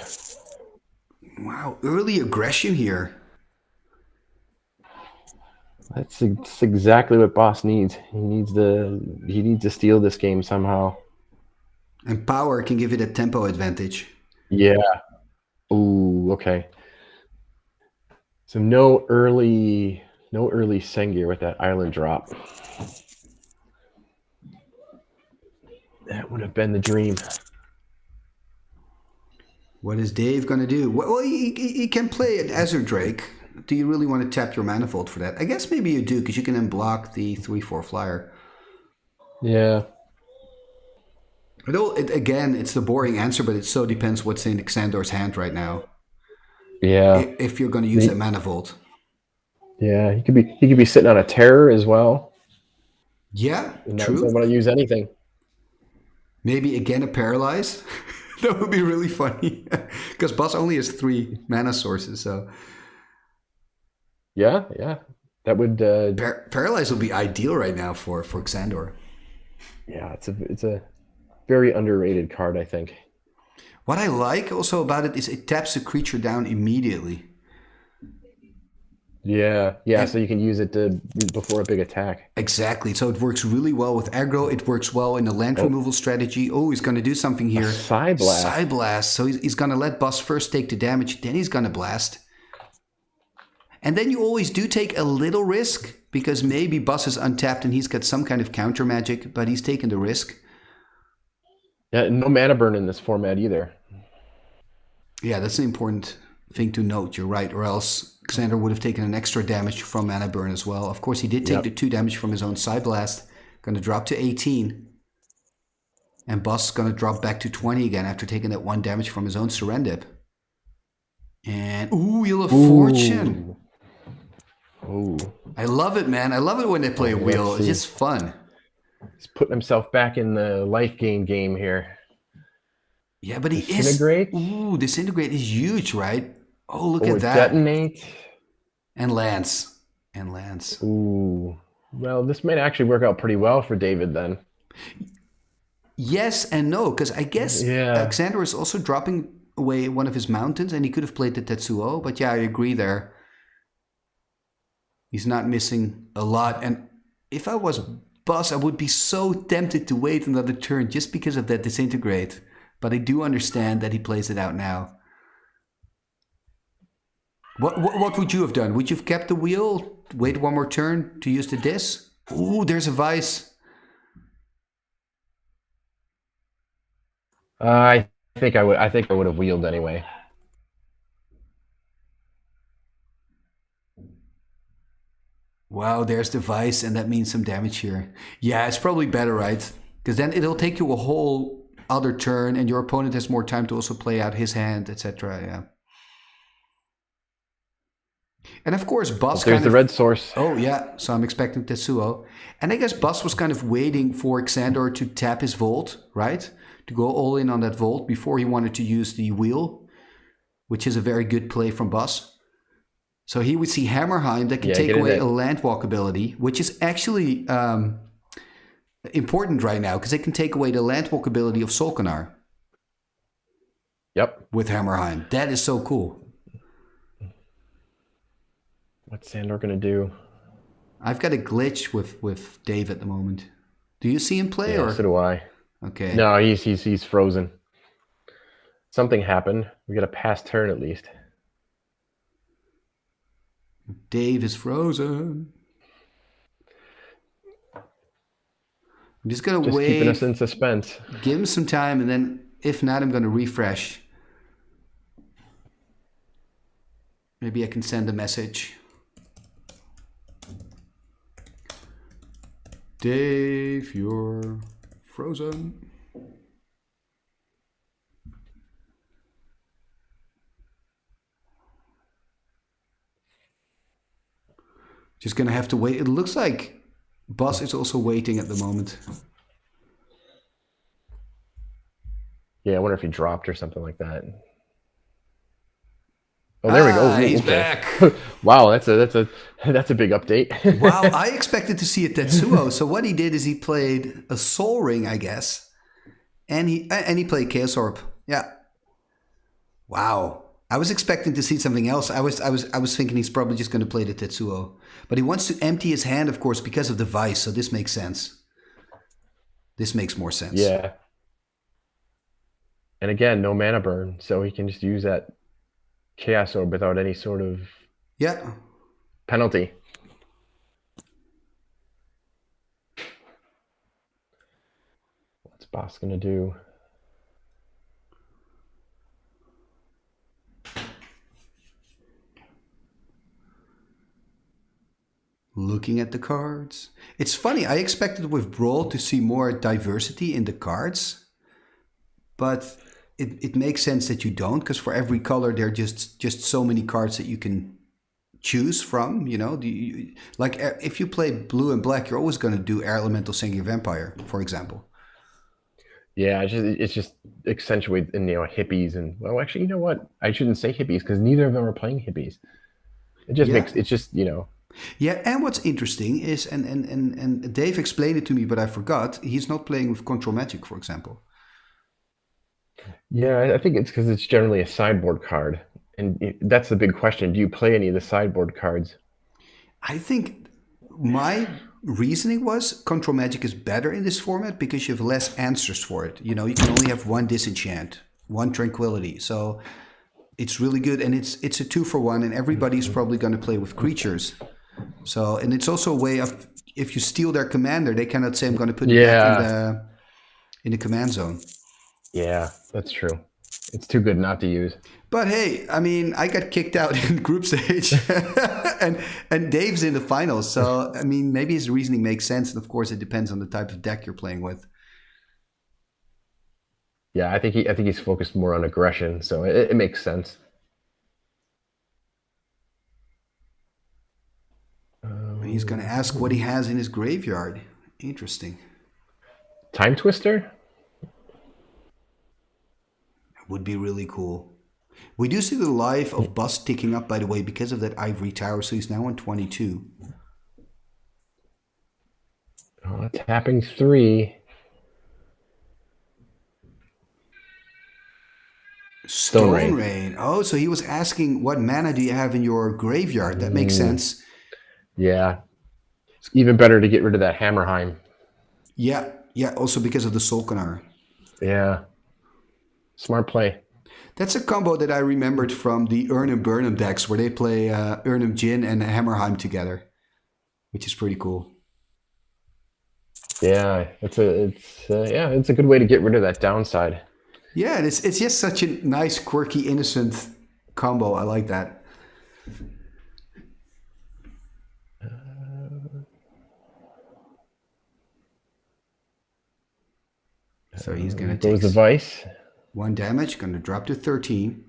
Wow, early aggression here. That's exactly what Boss needs. He needs to steal this game somehow. And power can give it a tempo advantage. Yeah. Ooh, okay. So no early Sengir with that island drop. That would have been the dream. What is Dave going to do? Well, he can play an Azure Drake. Do you really want to tap your Manifold for that? I guess maybe you do, because you can then block the 3/4 flyer. Yeah. Again, it's the boring answer, but it so depends what's in Xandor's hand right now. Yeah. If you're going to use a Manifold. Yeah, he could be sitting on a terror as well. Yeah, And true. don't want to use anything. Maybe again a Paralyze. That would be really funny. Because Boss only has 3 mana sources, so... Yeah. That would Paralyze would be ideal right now for Xandor. yeah, it's a very underrated card, I think. What I like also about it is it taps a creature down immediately. Yeah, so you can use it before a big attack. Exactly. So it works really well with aggro. It works well in the land removal strategy. Oh, he's going to do something here. Psyblast. Psyblast. So he's going to let Boss first take the damage, then he's going to blast. And then you always do take a little risk, because maybe Boss is untapped and he's got some kind of counter magic, but he's taken the risk. Yeah, no mana burn in this format either. Yeah, that's an important thing to note. You're right, or else Xander would have taken an extra damage from mana burn as well. Of course, he did take the 2 damage from his own Psyblast. Going to drop to 18. And Boss is going to drop back to 20 again after taking that 1 damage from his own Serendip. And, Wheel of Fortune. Ooh. I love it, man. I love it when they play a wheel. It's just fun. He's putting himself back in the life gain game here. Yeah, but he Disintegrate? Ooh, Disintegrate is huge, right? Oh, look at that. Detonate. And Lance. Ooh. Well, this might actually work out pretty well for David then. Yes and no, because I guess Yeah. Alexander is also dropping away one of his mountains, and he could have played the Tetsuo. But yeah, I agree there. He's not missing a lot. And if I was Boss, I would be so tempted to wait another turn just because of that disintegrate. But I do understand that he plays it out now. What would you have done? Would you have kept the wheel, wait one more turn to use the dis? Ooh, there's a vice. I think I would. I think I would have wheeled anyway. Wow, there's the vice, and that means some damage here. Yeah, it's probably better, right? Because then it'll take you a whole other turn, and your opponent has more time to also play out his hand, etc. Yeah. And of course, Bus There's kind the of. red source. Oh yeah, so I'm expecting Tetsuo, and I guess Bus was kind of waiting for Xandor to tap his Volt, right? To go all in on that Volt before he wanted to use the wheel, which is a very good play from Bus. So he would see Hammerheim that can take away a Landwalk ability, which is actually important right now because it can take away the Landwalk ability of Solkanar. Yep. With Hammerheim. That is so cool. What's Sandor gonna do? I've got a glitch with Dave at the moment. Do you see him play? Yeah, or so do I. Okay. No, he's frozen. Something happened. We got a pass turn at least. Dave is frozen. I'm just gonna wait. Keeping us in suspense. Give him some time, and then if not, I'm gonna refresh. Maybe I can send a message. Dave, you're frozen. Just gonna have to wait. It looks like Boss is also waiting at the moment. Yeah, I wonder if he dropped or something like that. Oh, there we go. Ooh, He's okay. back. Wow, that's a big update. Wow, I expected to see a Tetsuo. So what he did is he played a Soul Ring, I guess, and he played Chaos Orb. Yeah. Wow. I was expecting to see something else. I was thinking he's probably just going to play the Tetsuo, but he wants to empty his hand, of course, because of the vice. So this makes sense. This makes more sense. Yeah. And again, no mana burn, so he can just use that Chaos Orb without any sort of penalty. What's Boss gonna do? Looking at the cards. It's funny, I expected with Brawl to see more diversity in the cards, but it makes sense that you don't, because for every color there are just so many cards that you can choose from, you know. Like if you play blue and black, you're always going to do Air Elemental Sengir Vampire, for example. Yeah, it's just accentuate in hippies and well, actually, you know what? I shouldn't say hippies because neither of them are playing hippies. It just makes it's just Yeah, and what's interesting is, and Dave explained it to me, but I forgot, he's not playing with Control Magic, for example. Yeah, I think it's because it's generally a sideboard card. And that's the big question. Do you play any of the sideboard cards? I think my reasoning was Control Magic is better in this format because you have less answers for it. You know, you can only have one Disenchant, one Tranquility. So it's really good, and it's a 2-for-1, and everybody's probably going to play with creatures. So, and it's also a way of, if you steal their commander, they cannot say I'm going to put it back in the command zone. Yeah, that's true. It's too good not to use. But hey, I mean, I got kicked out in group stage, and Dave's in the finals. So I mean, maybe his reasoning makes sense, and of course, it depends on the type of deck you're playing with. Yeah, I think he's focused more on aggression, so it makes sense. He's going to ask what he has in his graveyard. Interesting. Time Twister? Would be really cool. We do see the life of Bus ticking up, by the way, because of that Ivory Tower, so he's now on 22. Tapping 3. Stone Stone Rain. Rain. Oh, so he was asking what mana do you have in your graveyard? That makes sense. Yeah. It's even better to get rid of that Hammerheim. Yeah, yeah. Also because of the Solkanar. Yeah. Smart play. That's a combo that I remembered from the Urnham Burnham decks where they play Urnham Jin and Hammerheim together, which is pretty cool. Yeah, it's a good way to get rid of that downside. Yeah, and it's just such a nice, quirky, innocent combo. I like that. So he's gonna Goes take the Vice. 1 damage, gonna drop to 13.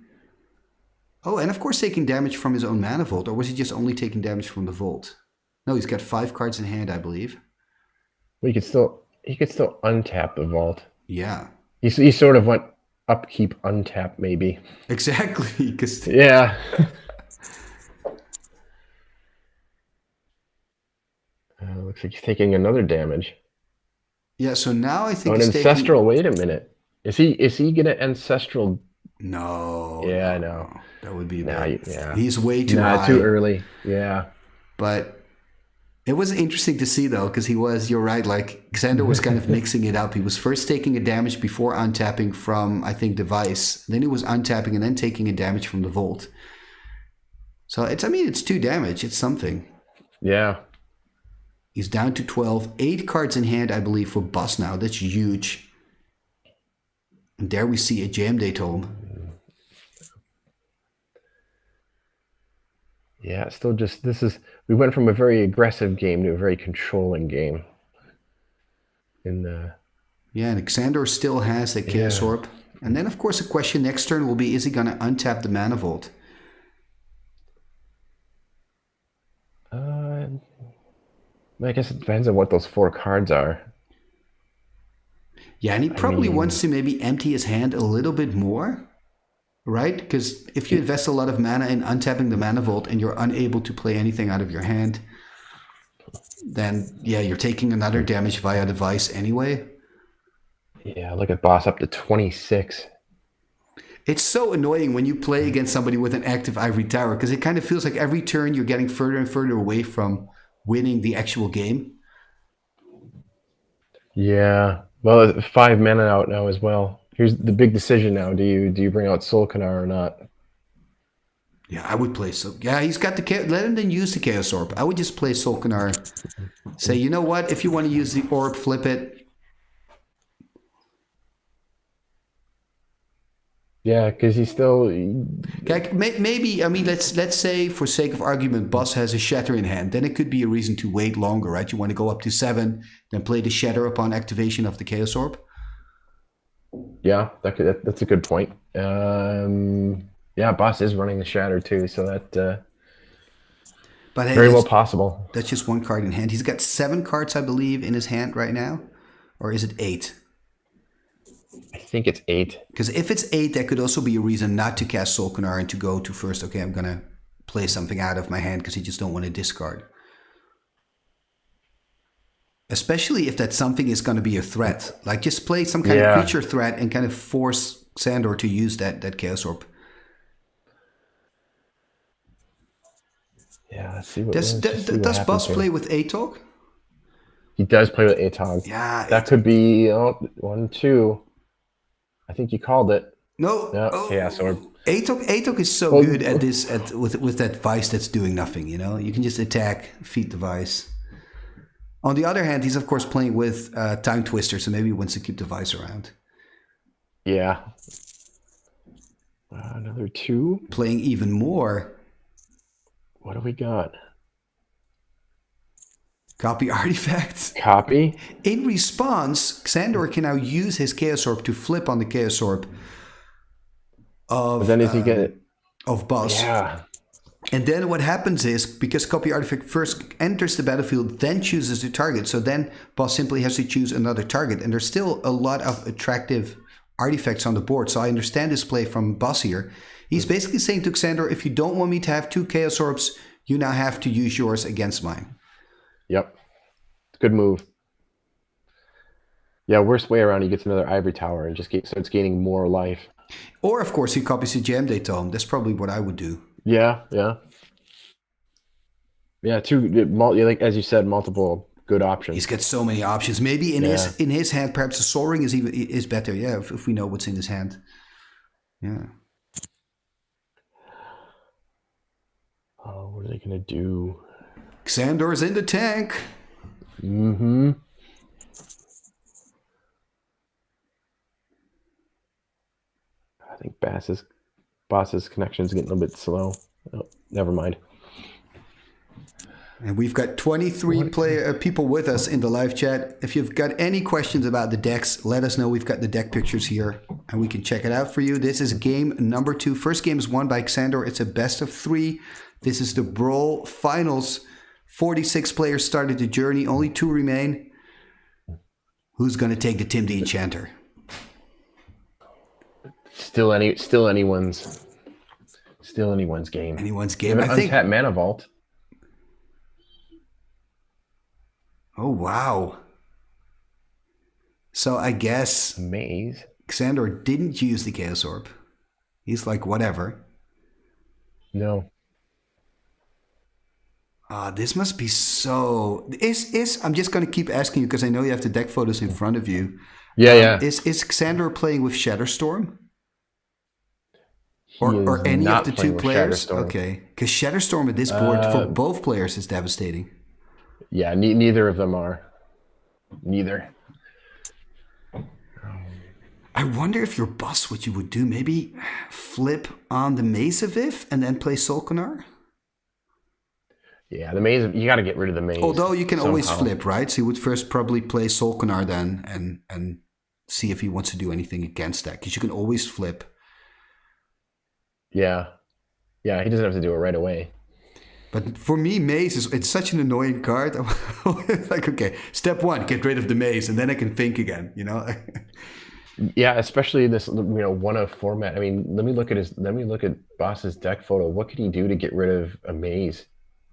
Oh, and of course taking damage from his own mana vault, or was he just only taking damage from the vault? No, he's got 5 cards in hand, I believe. Well, he could still untap the vault. Yeah. He sort of went upkeep untap maybe. Exactly, because Yeah. Looks like he's taking another damage. yeah. So now I Oh, think an he's ancestral. taking. Wait a minute. Is he gonna ancestral? No, Yeah, I no, know. no. That would be Nah, bad. yeah. He's way too Nah, high. too early. Yeah. But it was interesting to see though, because you're right, like Xander was kind of mixing it up. He was first taking a damage before untapping from, I think, the Vice. Then he was untapping and then taking a damage from the Vault. So it's 2 damage. It's something. Yeah. He's down to 12. 8 cards in hand, I believe, for Bas now. That's huge. And there we see a Jam Day Tome. Yeah, still just we went from a very aggressive game to a very controlling game. Yeah, and Xander still has the Chaos Yeah. Orb. And then, of course, the question next turn will be, is he going to untap the Mana Vault? I guess it depends on what those 4 cards are. Yeah, and he probably mean- wants to maybe empty his hand a little bit more, right? Because if you invest a lot of mana in untapping the Mana Vault and you're unable to play anything out of your hand, then, yeah, you're taking another damage via the Vice anyway. Yeah, look at Boss up to 26. It's so annoying when you play against somebody with an active Ivory Tower, because it kind of feels like every turn you're getting further and further away from winning the actual game. Yeah. Well, 5 mana out now as well. Here's the big decision now. Do you bring out Solkanar or not? Yeah, I would play so. Yeah, he's got the let him then use the Chaos Orb. I would just play Solkanar. Say, you know what? If you want to use the orb, flip it. Yeah, because he's still. Okay, maybe let's say for sake of argument, Bas has a Shatter in hand. Then it could be a reason to wait longer, right? You want to go up to 7, then play the Shatter upon activation of the Chaos Orb. Yeah, that's a good point. Yeah, Boss is running the Shatter too, so that But hey, very well possible. That's just 1 card in hand. He's got 7 cards, I believe, in his hand right now, or is it 8? I think it's 8. Because if it's 8, that could also be a reason not to cast Solkanar and to go to first, okay, I'm going to play something out of my hand because you just don't want to discard. Especially if that something is going to be a threat. Like just play some kind of creature threat and kind of force Xandor to use that Chaos Orb. Yeah, let's see what Does Bas play with Atog? He does play with Atog. Yeah. That could be 1, 2. I think you called it. No. Yeah, Chaos Orb. Atog is so good at this with that Vice that's doing nothing, you know? You can just attack, feed the Vice. On the other hand, he's of course playing with Time Twister, so maybe he wants to keep the Vice around. Yeah. Another 2. Playing even more. What do we got? Copy artifacts. Copy. In response, Xandor can now use his Chaos Orb to flip on the Chaos Orb of, But then does he get it? Of Bas. Yeah. And then what happens is, because copy artifact first enters the battlefield, then chooses the target. So then Bas simply has to choose another target. And there's still a lot of attractive artifacts on the board. So I understand this play from Bas here. He's basically saying to Xandor, if you don't want me to have 2 Chaos Orbs, you now have to use yours against mine. Yep. Good move. Yeah, worst way around, he gets another Ivory Tower and just starts gaining more life. Or, of course, he copies the Jam Day Tome. That's probably what I would do. Yeah. Like as you said, multiple good options. He's got so many options. Maybe in his hand, perhaps the Sol Ring is better. Yeah, if we know what's in his hand. Yeah. Oh, what are they gonna do? Xandor's in the tank. Mm-hmm. I think Bas's connection's getting a little bit slow. Oh, never mind. And we've got 23 people with us in the live chat. If you've got any questions about the decks, let us know. We've got the deck pictures here, and we can check it out for you. This is game number 2. First game is won by Xandor. It's a best of 3. This is the Brawl Finals. 46 players started the journey. Only 2 remain. Who's going to take the Tim the Enchanter? Still anyone's game. Anyone's game. I think untapped Mana Vault. Oh, wow. So I guess Maze. Xandor didn't use the Chaos Orb. He's like, whatever. No. This must be so... I'm just going to keep asking you because I know you have the deck photos in front of you. Yeah. Is Xandor playing with Shatterstorm? Or any of the 2 players? Okay. Because Shatterstorm at this board for both players is devastating. Yeah, neither of them are. Neither. I wonder if your boss, what you would do, maybe flip on the Maze of If and then play Solkanar? Yeah, the Maze, you got to get rid of the Maze. Although you can always flip, right? So he would first probably play Solkanar then and see if he wants to do anything against that. Because you can always flip. Yeah, he doesn't have to do it right away. But for me, Maze it's such an annoying card. Like, okay, step 1, get rid of the Maze, and then I can think again, you know? Yeah, especially this, 1-of format. I mean, let me look at Boss's deck photo. What could he do to get rid of a Maze?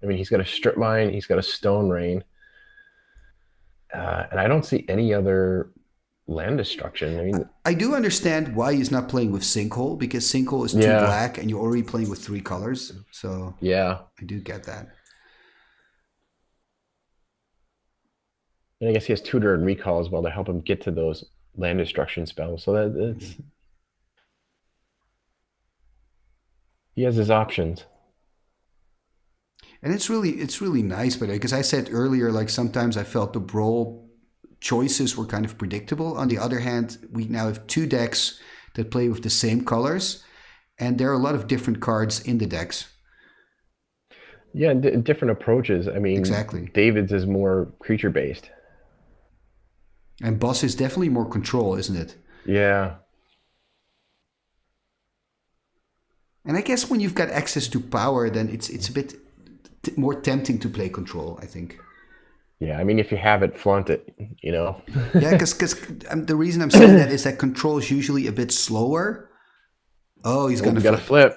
I mean, he's got a Strip Mine, he's got a Stone Rain, and I don't see any other land destruction. I mean, I do understand why he's not playing with Sinkhole, because Sinkhole is too black and you're already playing with 3 colors. So yeah, I do get that. And I guess he has Tutor and Recall as well to help him get to those land destruction spells. So that's he has his options. And it's really nice, but because I said earlier, like sometimes I felt the Brawl choices were kind of predictable. On the other hand, we now have 2 decks that play with the same colors, and there are a lot of different cards in the decks. Yeah, different approaches. I mean, exactly. David's is more creature based, and Boss is definitely more control, isn't it? Yeah. And I guess when you've got access to power, then it's a bit more tempting to play control, I think. Yeah, I mean, if you have it, flaunt it, Yeah, because the reason I'm saying that is that control is usually a bit slower. Oh, he's going to flip.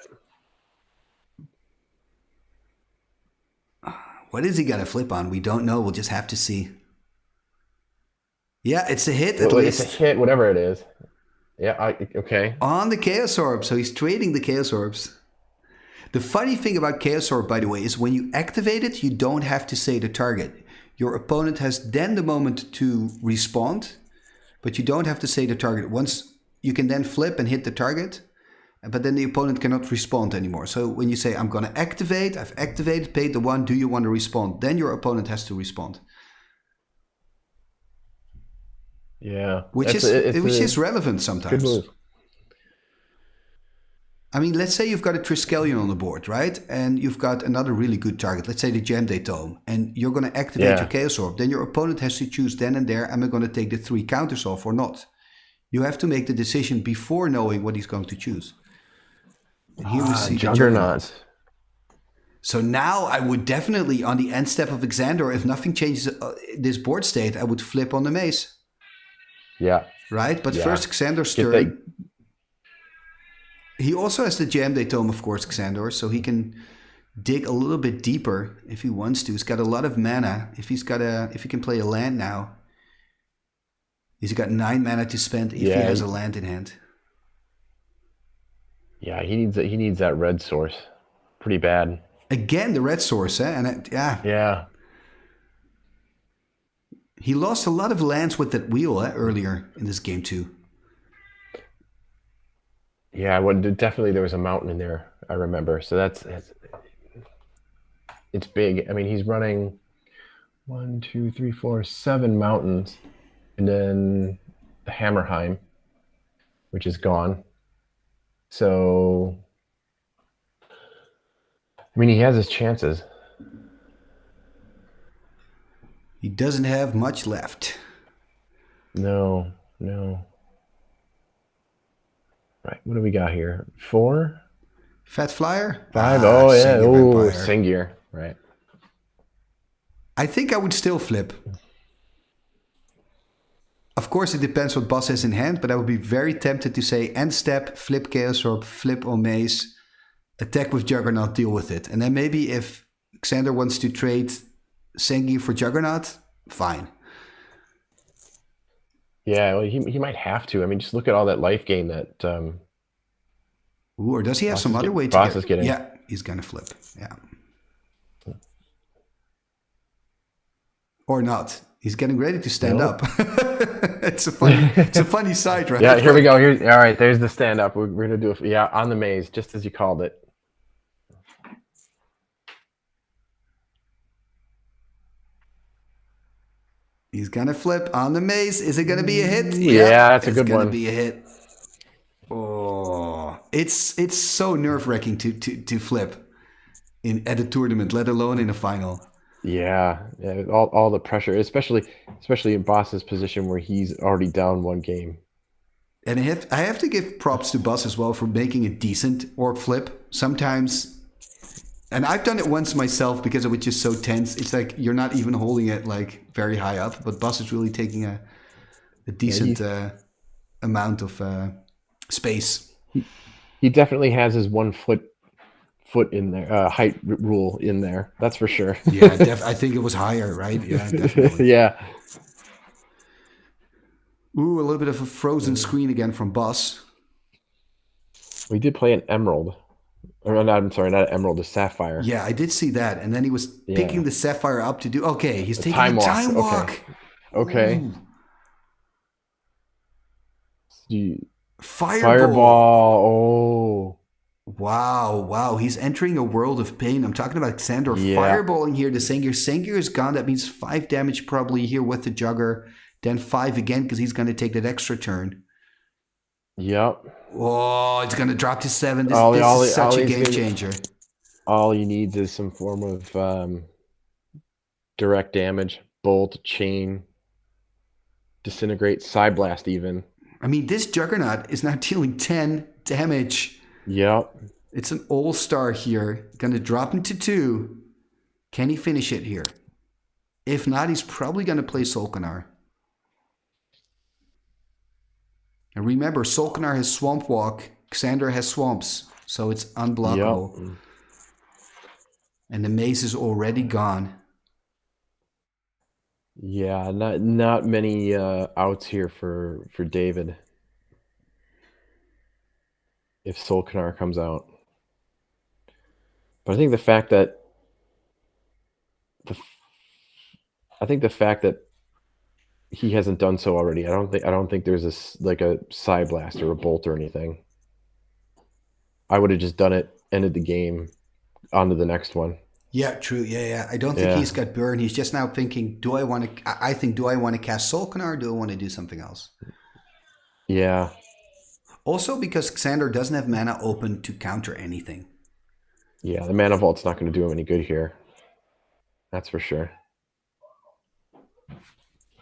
What is he going to flip on? We don't know. We'll just have to see. Yeah, it's a hit at least. It's a hit, whatever it is. Yeah, okay. On the Chaos Orb, so he's trading the Chaos Orbs. The funny thing about Chaos Orb, by the way, is when you activate it, you don't have to say the target. Your opponent has then the moment to respond, but you don't have to say the target. Once you can then flip and hit the target, but then the opponent cannot respond anymore. So when you say, I'm going to activate, I've activated, paid the 1, do you want to respond? Then your opponent has to respond. Yeah. Which is relevant sometimes. Good move. I mean, let's say you've got a Triskelion on the board, right? And you've got another really good target. Let's say the Jam Day Tome. And you're going to activate your Chaos Orb. Then your opponent has to choose then and there, am I going to take the 3 counters off or not? You have to make the decision before knowing what he's going to choose. And here we see Juggernaut. So now I would definitely, on the end step of Xandor, if nothing changes this board state, I would flip on the Maze. Yeah. Right? But first Xandor's turn. He also has the Jam Day Tome, of course, Xandor, so he can dig a little bit deeper if he wants to. He's got a lot of mana. If he can play a land now, he's got 9 mana to spend if he has a land in hand. Yeah, he needs that red source pretty bad. Again, the red source, eh? And yeah, Yeah. he lost a lot of lands with that wheel earlier in this game too. Yeah, well, definitely there was a mountain in there, I remember. So that's it's big. I mean, he's running 1, 2, 3, 4, 7 mountains, and then the Hammerheim, which is gone. So, I mean, he has his chances. He doesn't have much left. No, no. Right, what do we got here? 4? Fat Flyer? 5? Oh, yeah. Sengir Oh, Vampire. Sengir. Right. I think I would still flip. Of course, it depends what boss has in hand, but I would be very tempted to say end step, flip Chaos Orb, flip Omaze, attack with Juggernaut, deal with it. And then maybe if Xander wants to trade Sengir for Juggernaut, fine. Yeah, well, he might have to. I mean, just look at all that life gain that Ooh, or does he have Boss some is other get- way to Boss get... is getting. Yeah, he's going to flip. Yeah. Or not. He's getting ready to stand Nope. up. It's a funny side, right? Yeah, here we go. Here's all right. There's the stand up. We're gonna do it. Yeah, on the maze, just as you called it. He's gonna flip on the maze. Is it gonna be a hit? Yeah, that's a good It's gonna one. be a hit. Oh, it's so nerve wracking to flip at a tournament, let alone in a final. Yeah, yeah. All the pressure, especially in Boss's position where he's already down 1 game. And I have to give props to Buzz as well for making a decent orb flip. Sometimes, and I've done it once myself because it was just so tense. It's like you're not even holding it like very high up, but Buzz is really taking a decent amount of space. He definitely has his 1 foot in there, height rule in there. That's for sure. Yeah, I think it was higher, right? Yeah, definitely. Yeah. Ooh, a little bit of a frozen screen again from Buzz. We did play an emerald. Or no, I'm sorry, not an emerald, a sapphire. Yeah, I did see that. And then he was picking the sapphire up to do... Okay, he's taking time a walk. time walk. Okay. Fireball. Oh. Wow. He's entering a world of pain. I'm talking about Xander fireballing here to Sengir. Sengir is gone. That means 5 damage probably here with the Jugger. Then 5 again because he's going to take that extra turn. Yep. Oh, it's going to drop to 7. This is such a game changer. All he needs is some form of direct damage. Bolt, chain, disintegrate, side blast even. I mean, this Juggernaut is now dealing 10 damage. Yep. It's an all-star here. Going to drop him to 2. Can he finish it here? If not, he's probably going to play Solkanar. And remember, Solkanar has Swamp Walk. Xander has Swamps. So it's unblockable. Yep. And the maze is already gone. Yeah, not many outs here for David. If Solkanar comes out. But I think the fact that he hasn't done so already. I don't think there's a side blast or a bolt or anything. I would have just done it, ended the game, on to the next one. Yeah, true. Yeah. I don't think he's got burn. He's just now thinking, do I want to cast Solkanar or do I want to do something else? Yeah. Also because Xander doesn't have mana open to counter anything. Yeah, the Mana Vault's not going to do him any good here. That's for sure.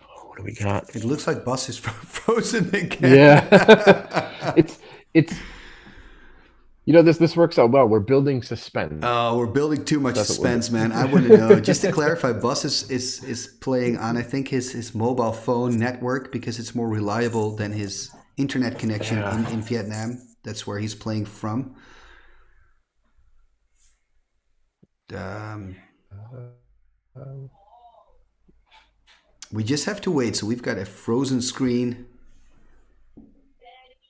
What do we got? It looks like Buzz is frozen again. Yeah. it's this works out well. We're building suspense. Oh, we're building too much suspense, man. I want to know. Just to clarify, Buzz is playing on, I think, his mobile phone network because it's more reliable than his internet connection in Vietnam. That's where he's playing from. We just have to wait. So we've got a frozen screen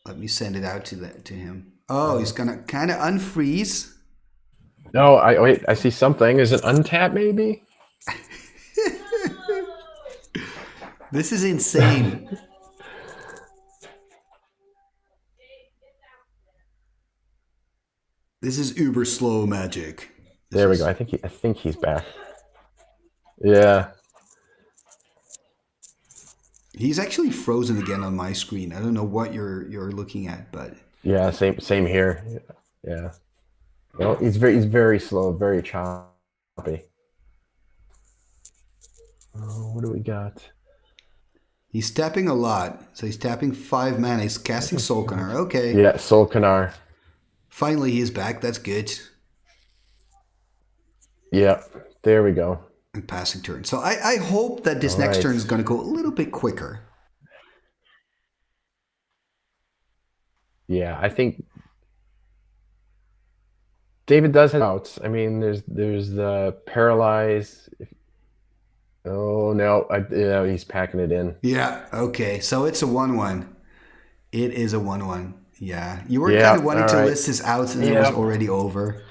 Let me send it out to him. Oh, he's gonna kind of unfreeze. No, wait. I see something. Is it untap maybe? This is insane. This is uber slow magic. There we go. I think he's back. Yeah. He's actually frozen again on my screen. I don't know what you're looking at, but Yeah, same here. Yeah. Well, he's very slow, very choppy. Oh, what do we got? he's tapping a lot. So he's tapping 5 mana. He's casting Solkanar. Okay. Yeah, Solkanar. Finally, he's back. That's good. Yeah, there we go. And passing turn. So I hope that this All next right. turn is going to go a little bit quicker. Yeah, I think David does have outs. I mean, there's the paralyze. Oh no, he's packing it in. Yeah. Okay. So it's a 1/1. It is a 1/1. Yeah. You were Yeah, kind of wanting to all right. list his outs, and it was already over.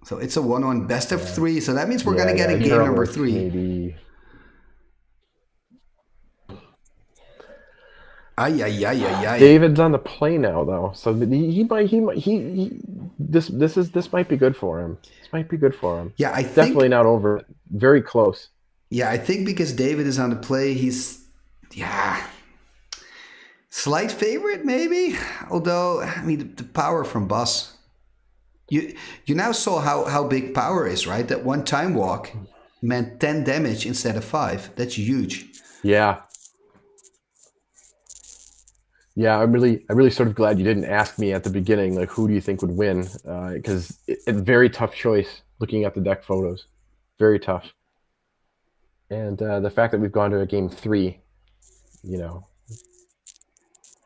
So it's a 1/1 best of 3. So that means we're going to get a game number 3. Maybe. Ay. David's on the play now, though, so this might be good for him. This might be good for him. Yeah, I think Definitely not over. Very close. Yeah, I think because David is on the play, he's slight favorite maybe. Although I mean the power from Bas. You now saw how big power is, right? That one time walk meant 10 damage instead of 5. That's huge. Yeah. Yeah, I'm really sort of glad you didn't ask me at the beginning, like, who do you think would win? Because it's a very tough choice looking at the deck photos. Very tough. And the fact that we've gone to a game 3,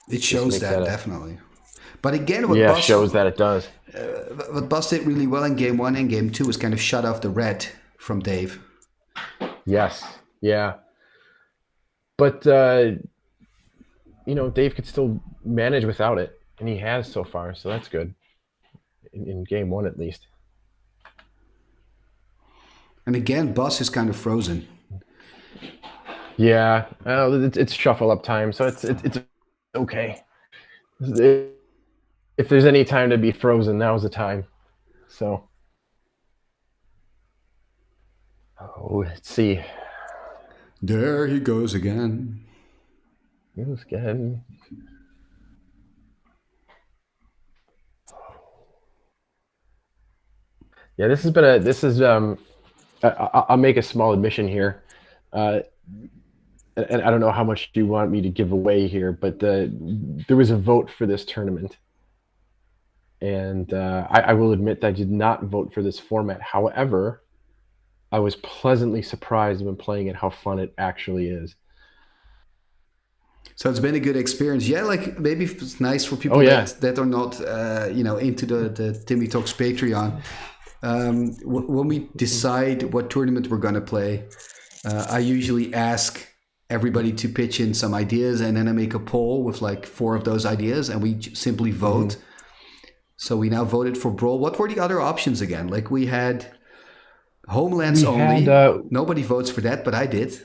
It shows that definitely. But again, what Bas shows that it does. What Bas did really well in game 1 and game 2 was kind of shut off the red from Dave. Yes. Yeah. But Dave could still manage without it, and he has so far, so that's good. In game 1, at least. And again, Bas is kind of frozen. Yeah, it's shuffle up time, so it's okay. If there's any time to be frozen, now's the time. So, let's see. There he goes again. It was good. Yeah, I'll make a small admission here. And I don't know how much you want me to give away here, but there was a vote for this tournament. And I will admit that I did not vote for this format. However, I was pleasantly surprised when playing it how fun it actually is. So it's been a good experience. Yeah, like maybe it's nice for people that are not, into the Timmy Talks Patreon. When we decide what tournament we're going to play, I usually ask everybody to pitch in some ideas, and then I make a poll with like 4 of those ideas, and we simply vote. Mm-hmm. So we now voted for Brawl. What were the other options again? Like we had Homelands only. Nobody votes for that, but I did.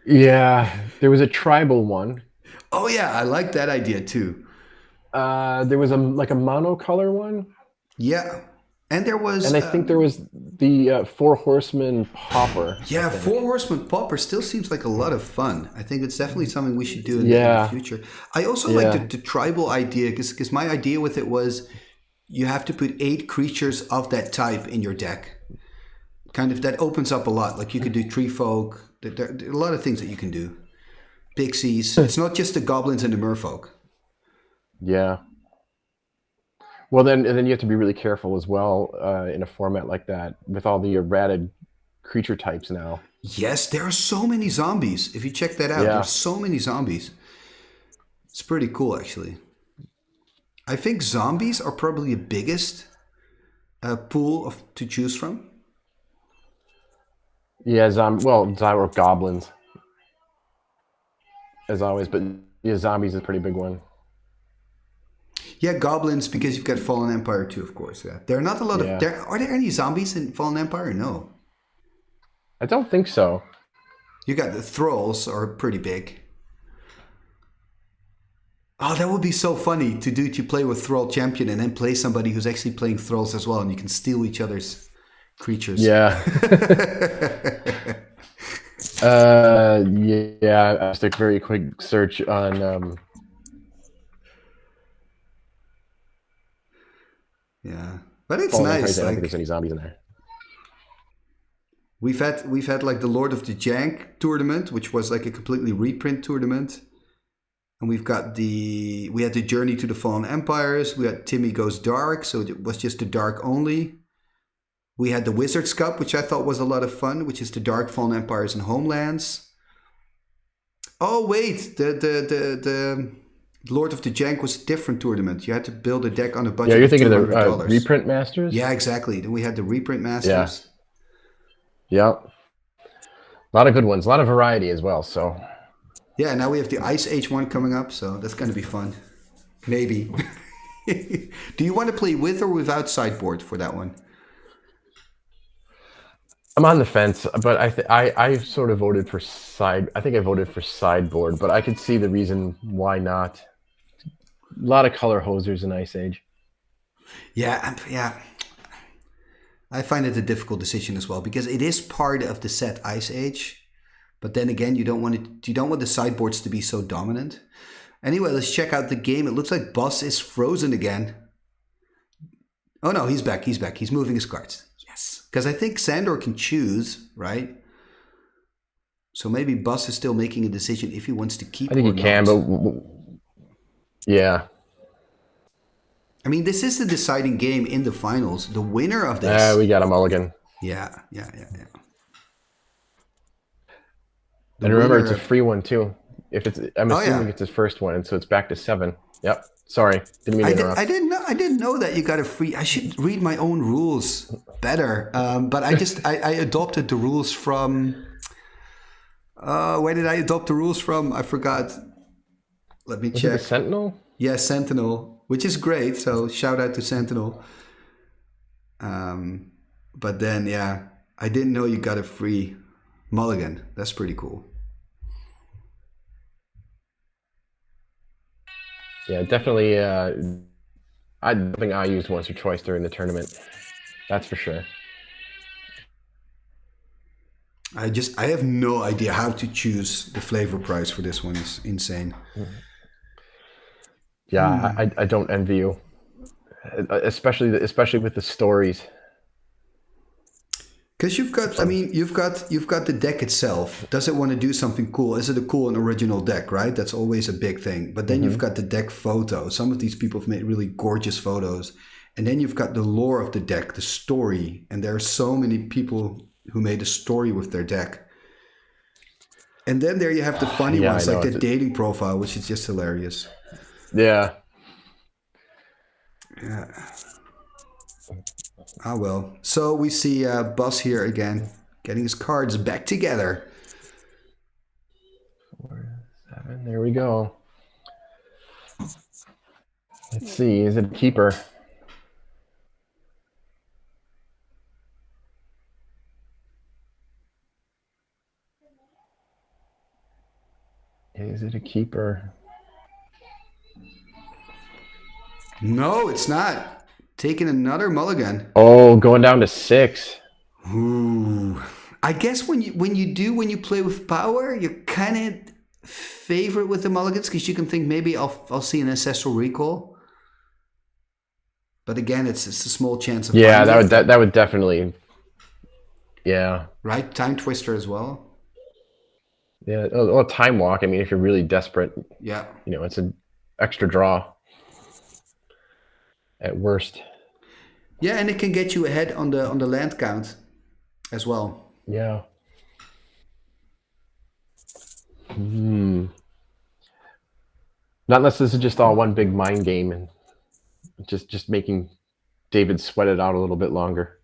Yeah, there was a tribal one. Oh yeah, I like that idea too. There was a monocolor one. Yeah, and there was. And I think there was the 4 Horsemen Popper. Yeah, 4 Horsemen Popper still seems like a lot of fun. I think it's definitely something we should do in the future. I also like the tribal idea because my idea with it was you have to put 8 creatures of that type in your deck. Kind of that opens up a lot. Like you could do Tree Folk. There are a lot of things that you can do. Pixies. It's not just the goblins and the merfolk. Yeah. Well, then you have to be really careful as well in a format like that with all the errated creature types now. Yes, there are so many zombies. If you check that out, there's so many zombies. It's pretty cool, actually. I think zombies are probably the biggest pool to choose from. Yeah, or goblins, as always. But Yeah, zombies is a pretty big one. Yeah, goblins because you've got Fallen Empire too, of course. Yeah, there are not a lot of. Yeah. Are there any zombies in Fallen Empire? No. I don't think so. You got the thralls are pretty big. Oh, that would be so funny to play with Thrall Champion and then play somebody who's actually playing Thralls as well, and you can steal each other's creatures. Yeah. Yeah. I just a very quick search on. Yeah, but it's Fallen nice. Empires. I don't Like, think there's any zombies in there. we've had like the Lord of the Jank tournament, which was like a completely reprint tournament. And we had the Journey to the Fallen Empires. We had Timmy Goes Dark, so it was just the dark only. We had the Wizards Cup, which I thought was a lot of fun, which is the Dark Fallen Empires and Homelands. Oh wait, the Lord of the Jank was a different tournament. You had to build a deck on a budget. Yeah, you're of thinking of the $200. reprint masters. Yeah, exactly. Then we had the reprint masters. Yeah. A lot of good ones. A lot of variety as well. So. Yeah, now we have the Ice Age one coming up, so that's going to be fun. Maybe. Do you want to play with or without sideboard for that one? I'm on the fence, but I sort of voted for side. I think I voted for sideboard, but I could see the reason why not. A lot of color hosers in Ice Age. Yeah. I find it a difficult decision as well because it is part of the set Ice Age, but then again, you don't want the sideboards to be so dominant. Anyway, let's check out the game. It looks like Bas is frozen again. Oh no, he's back. He's moving his cards. Yes, because I think Sandor can choose, right? So maybe Bas is still making a decision if he wants to keep. I think he can, but yeah. I mean, this is the deciding game in the finals. The winner of this. We got a mulligan. Yeah. And remember, it's a free one too. If it's, I'm assuming it's his first one, and so it's back to 7. Yep. Sorry, didn't mean to interrupt. I didn't know that you got a free. I should read my own rules better. But I adopted the rules from. Where did I adopt the rules from? I forgot. Let me check. It the Sentinel? Yeah, Sentinel, which is great. So shout out to Sentinel. But then yeah, I didn't know you got a free mulligan. That's pretty cool. Yeah, definitely. I think I used once or twice during the tournament. That's for sure. I have no idea how to choose the flavor price for this one. It's insane. Yeah, I don't envy you, especially with the stories. Because you've got the deck itself. Does it want to do something cool? Is it a cool and original deck, right? That's always a big thing. But then you've got the deck photo. Some of these people have made really gorgeous photos. And then you've got the lore of the deck, the story. And there are so many people who made a story with their deck. And then there you have the funny ones, like the dating profile, which is just hilarious. Yeah. Yeah. Ah, well. So we see Bas here again, getting his cards back together. 4, 7. There we go. Let's see. Is it a keeper? Is it a keeper? No, it's not. Taking another mulligan. Oh, going down to 6. Ooh. I guess when you play with power, you're kind of favorite with the mulligans because you can think maybe I'll see an ancestral recall. But again, it's a small chance of that would definitely. Yeah. Right, Time Twister as well. Yeah, well, Time Walk. I mean, if you're really desperate, yeah, it's an extra draw at worst. Yeah, and it can get you ahead on the land count as well. Yeah. Not unless this is just all one big mind game and just making David sweat it out a little bit longer.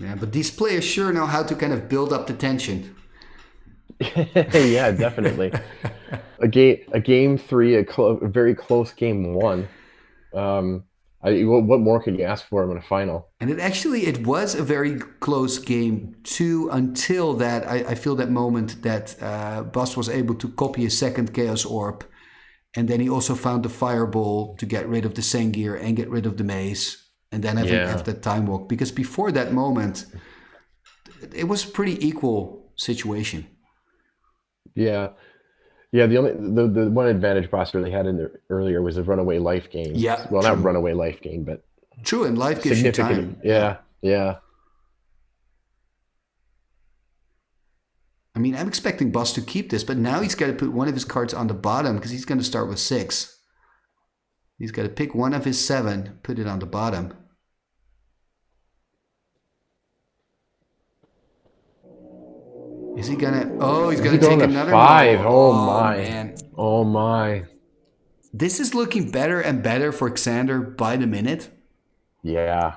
Yeah, but these players sure know how to kind of build up the tension. Yeah, definitely. A game 3, a very close game 1. What more could you ask for him in a final? And it was a very close game too, until that I feel that moment that Bas was able to copy a second Chaos Orb, and then he also found the Fireball to get rid of the Sengir and get rid of the Maze, and then have that Time Walk. Because before that moment, it was a pretty equal situation. Yeah. Yeah, the one advantage Boss really had in there earlier was the runaway life gain. Yeah, Well, true. not runaway life gain, but True, and life gives you time. Yeah. I mean, I'm expecting Bas to keep this, but now he's got to put one of his cards on the bottom because he's going to start with 6. He's got to pick one of his 7, put it on the bottom. Is he gonna? Oh, he's gonna take another 5. no. Oh my! Man. Oh my! This is looking better and better for Xander by the minute. Yeah.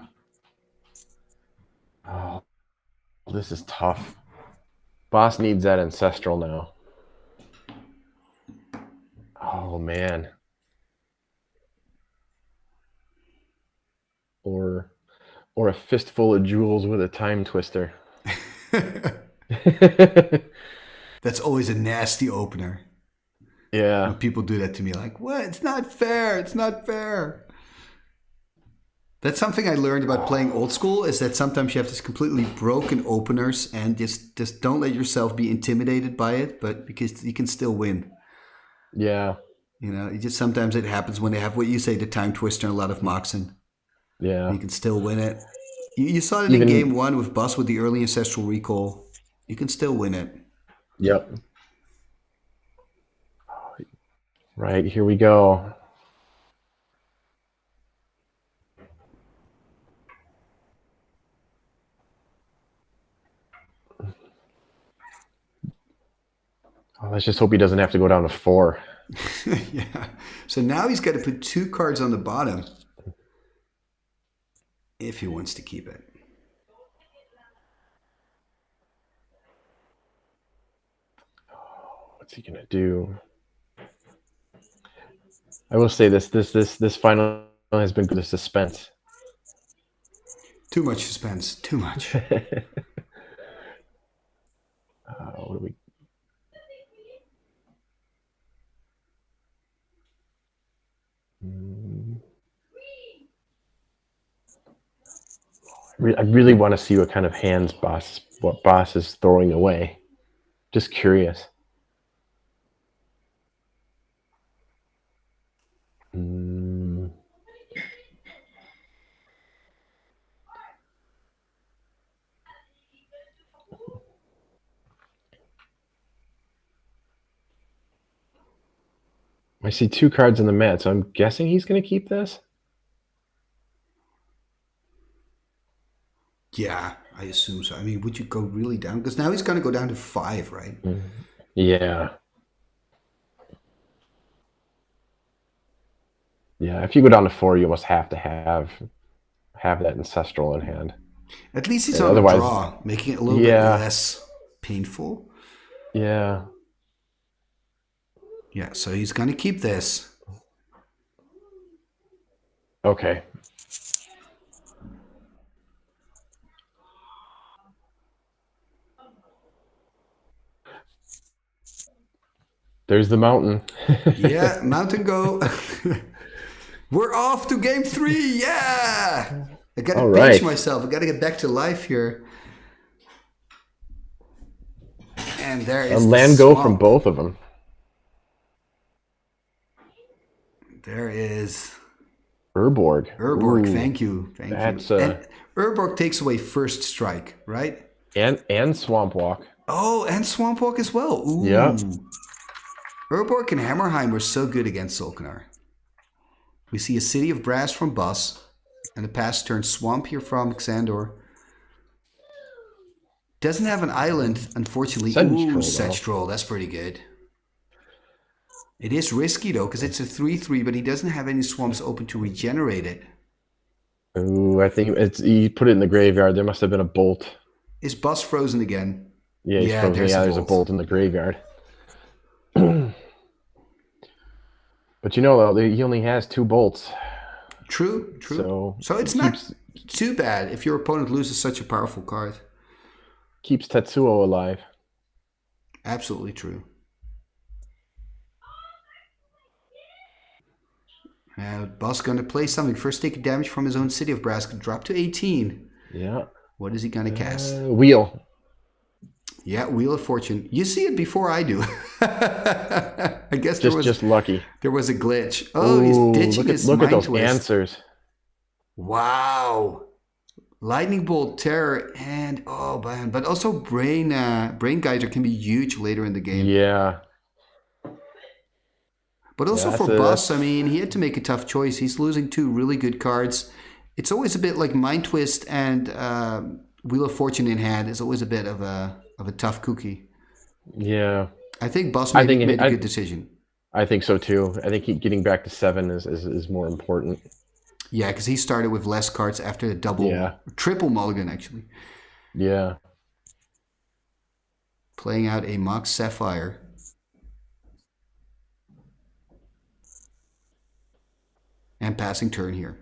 Oh, this is tough. Boss needs that ancestral now. Oh man. Or a fistful of jewels with a time twister. That's always a nasty opener. Yeah. When people do that to me, like, what? It's not fair. It's not fair. That's something I learned about playing old school, is that sometimes you have these completely broken openers, and just don't let yourself be intimidated by it, but because you can still win. Yeah. You know, sometimes it happens when they have what you say, the time twister and a lot of Moxen. Yeah. You can still win it. You saw it in game 1 with Bas with the early ancestral recall. You can still win it. Yep. Right, here we go. Oh, let's just hope he doesn't have to go down to 4. Yeah. So now he's got to put 2 cards on the bottom if he wants to keep it. What's he gonna do? I will say this final has been good suspense. Too much suspense. Too much. What do we? I really want to see what kind of hands Boss is throwing away. Just curious. I see 2 cards in the mat, so I'm guessing he's going to keep this. Yeah, I assume so. I mean, would you go really down? Because now he's going to go down to 5, right? Yeah. Yeah, if you go down to 4, you almost have to have that ancestral in hand. At least he's on the draw, making it a little bit less painful. Yeah. Yeah, so he's going to keep this. Okay. There's the mountain. Yeah, mountain go. We're off to game 3. Yeah. I got to pinch myself. I got to get back to life here. And there is a land go from both of them. There is Urborg. Urborg, thank you. That's and Urborg takes away first strike, right? And Swamp Walk. Oh, and Swamp Walk as well. Ooh. Yeah. Urborg and Hammerheim were so good against Solkanar. We see a City of Brass from Bas, and a pass turn Swamp here from Xandor. Doesn't have an island, unfortunately. Sedge Troll, that's pretty good. It is risky though, because it's a 3/3, but he doesn't have any swamps open to regenerate it. Ooh, I think he put it in the graveyard. There must have been a bolt. Is Bus frozen again? Yeah, he's frozen. There's There's a bolt in the graveyard. But you know, he only has 2 bolts. True. So it's not too bad if your opponent loses such a powerful card. Keeps Tetsuo alive. Absolutely true. Boss going to play something. First, take damage from his own City of Brass. Drop to 18. Yeah. What is he going to cast? Wheel. Yeah, Wheel of Fortune. You see it before I do. I guess just lucky. There was a glitch. Oh, he's ditching his Mind Look at those Twist. answers. Wow. Lightning Bolt, Terror, and oh man, but also Brain Geyser can be huge later in the game. Yeah. But also for Bus, I mean, he had to make a tough choice. He's losing 2 really good cards. It's always a bit like Mind Twist and Wheel of Fortune in hand is always a bit of a tough cookie. Yeah. I think Bus made a good decision. I think so too. I think getting back to 7 is more important. Yeah, because he started with less cards after the triple mulligan, actually. Yeah. Playing out a Mox Sapphire. And passing turn here.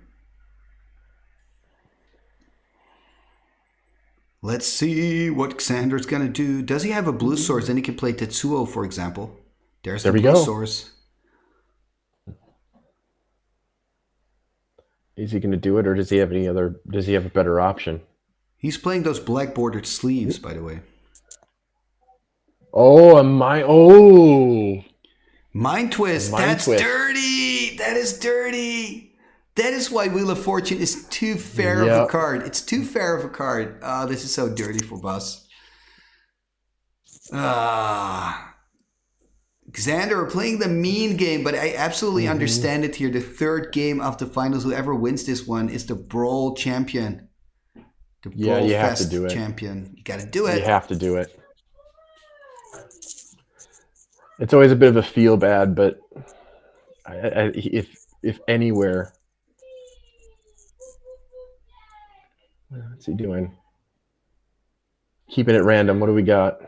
Let's see what Xander's going to do. Does he have a blue source? Then he can play Tetsuo, for example. There's the blue source. Is he going to do it, or does he have a better option? He's playing those black bordered sleeves, by the way. Oh, Mind Twist. That's dirty. That is dirty. That is why Wheel of Fortune is too fair of a card. It's too fair of a card. Oh, this is so dirty for Bus. Xander playing the mean game, but I absolutely understand it here. The 3rd game of the finals, whoever wins this one is the Brawl champion. The Brawl you have Fest to do it. champion. You got to do it. You have to do it. It's always a bit of a feel bad, but if anywhere. What's he doing? Keeping it random. What do we got?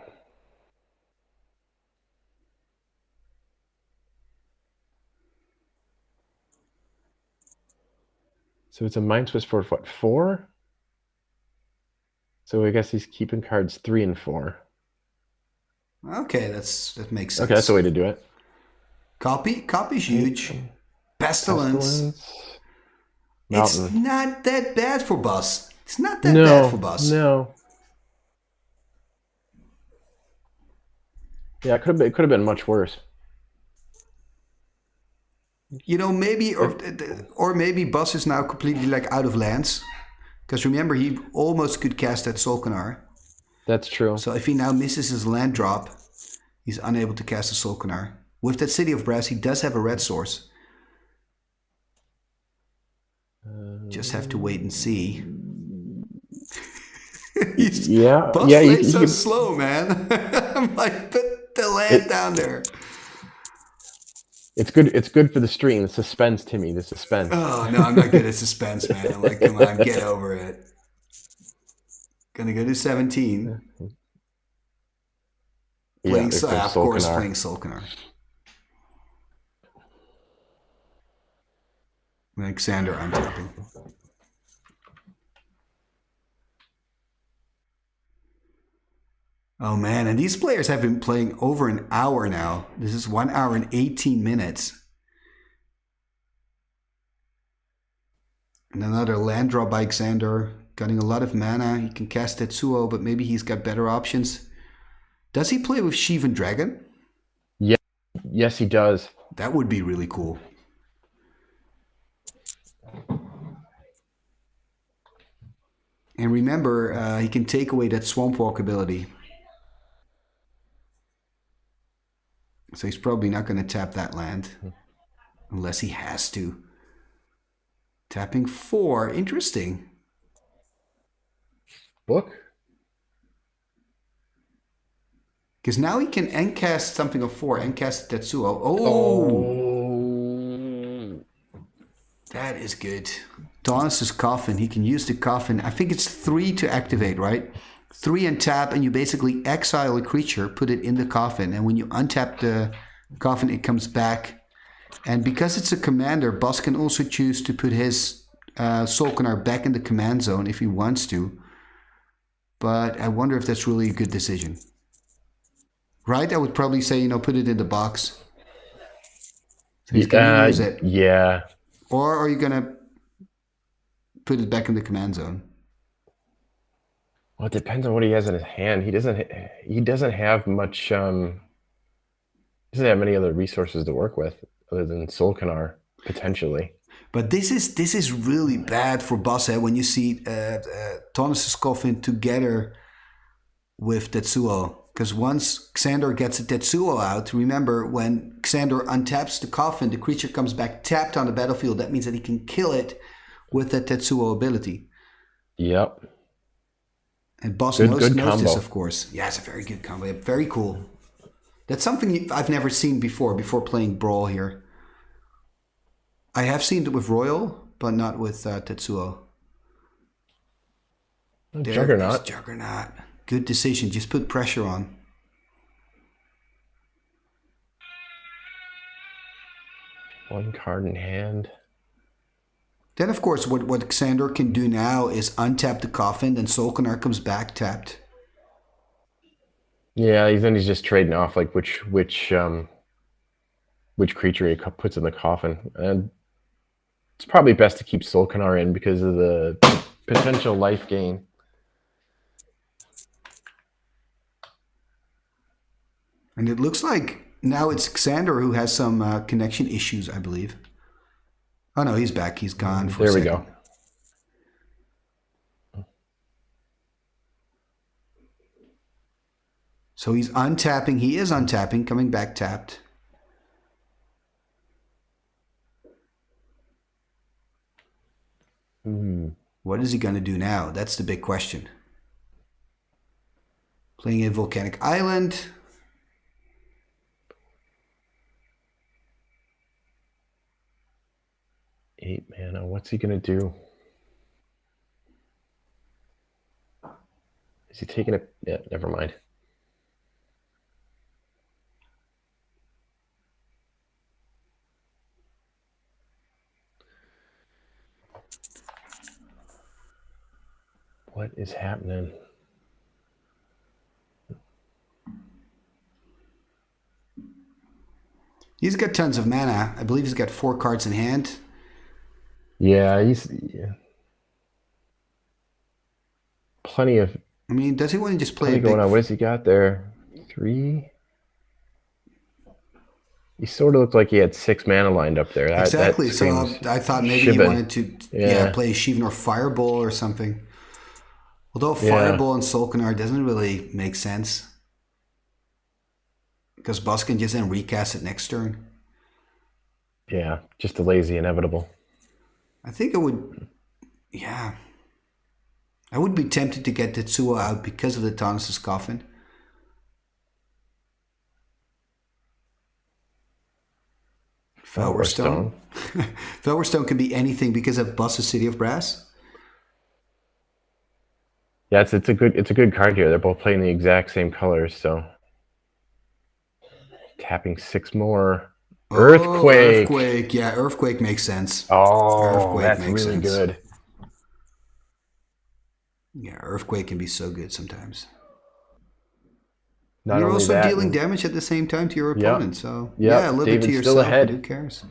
So it's a Mind Twist for what, 4? So I guess he's keeping cards 3 and 4. Okay, that makes sense. Okay, that's the way to do it. Copy's huge. Pestilence. It's not that bad for Bus. It's not that bad for Bus. No. Yeah, it could have been much worse. You know, maybe or maybe Bus is now completely like out of lands, because remember he almost could cast that Solkanar. That's true. So if he now misses his land drop, he's unable to cast a Solkanar. With that City of Brass, he does have a red source. Just have to wait and see. Bus plays so slow, man. I'm like, put the land down there. It's good. It's good for the stream. The suspense, Timmy. The suspense. Oh no, I'm not good at suspense, man. I'm like, come on, get over it. Gonna go to 17. Playing, of course, playing Solkanar. Alexander untapping. Oh man, and these players have been playing over an hour now. This is 1 hour and 18 minutes. And another land draw by Xander. Getting a lot of mana. He can cast Tetsuo, but maybe he's got better options. Does he play with Shivan Dragon? Yeah. Yes, he does. That would be really cool. And remember, he can take away that Swamp Walk ability. So he's probably not going to tap that land. Unless he has to. Tapping 4. Interesting. Book? Because now he can endcast something of 4. Endcast Tetsuo. Oh! That is good. Thomas's coffin. He can use the coffin. I think it's 3 to activate, right? 3 and tap, and you basically exile a creature, put it in the coffin, and when you untap the coffin, it comes back. And because it's a commander, Bas can also choose to put his Solkanar back in the command zone if he wants to. But I wonder if that's really a good decision. Right? I would probably say, put it in the box. So he's going to use it. Yeah. Or are you going to put it back in the command zone? Well, it depends on what he has in his hand. He doesn't have much. Doesn't have many other resources to work with other than Solkanar potentially. But this is really bad for Bas when you see Thomas's coffin together with Tetsuo. Because once Xander gets a Tetsuo out, remember when Xander untaps the coffin, the creature comes back tapped on the battlefield. That means that he can kill it with the Tetsuo ability. Yep. And Bas knows this, of course. Yeah, it's a very good combo. Very cool. That's something I've never seen before playing Brawl here. I have seen it with Royal, but not with Tetsuo. Juggernaut. Juggernaut. Good decision. Just put pressure on. One card in hand. Then, of course, what Xander can do now is untap the coffin, then Solkanar comes back tapped. Yeah, then he's just trading off like which creature he puts in the coffin, and it's probably best to keep Solkanar in because of the potential life gain. And it looks like now it's Xander who has some connection issues, I believe. Oh no, he's back. He's gone for a second. There we go. So he's untapping. He is untapping, coming back tapped. What is he going to do now? That's the big question. Playing a volcanic island. Eight mana. What's he going to do? Is he taking it? Yeah, never mind. What is happening? He's got tons of mana. I believe he's got 4 cards in hand. Yeah, he's plenty of. I mean, does he want to just play a big... going on? What has he got there? 3? He sort of looked like he had 6 mana lined up there. Exactly. So I thought maybe he wanted to play Shivan or Fireball or something. Although Fireball and Solkanar doesn't really make sense. Because Bas can just then recast it next turn. Yeah, just delays the inevitable. I think I would... Yeah. I would be tempted to get Tetsuo out because of the Thomas's coffin. Felwar. Felwar can be anything because of Bas's City of Brass. Yeah, it's a good card here. They're both playing the exact same colors, so tapping 6 more. Earthquake. Earthquake. Yeah, Earthquake makes sense. Oh, that's really good. Yeah, Earthquake can be so good sometimes. You're also dealing damage at the same time to your opponent, so a little bit to yourself. Still ahead. Who cares?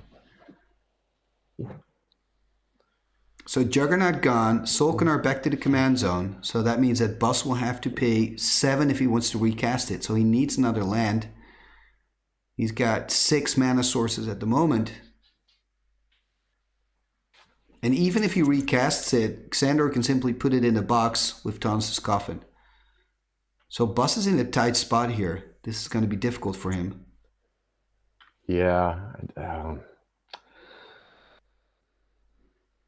So Juggernaut gone, Solkanar back to the command zone. So that means that Bas will have to pay 7 if he wants to recast it. So he needs another land. He's got 6 mana sources at the moment. And even if he recasts it, Xander can simply put it in a box with Thomas's coffin. So Bas is in a tight spot here. This is going to be difficult for him. Yeah.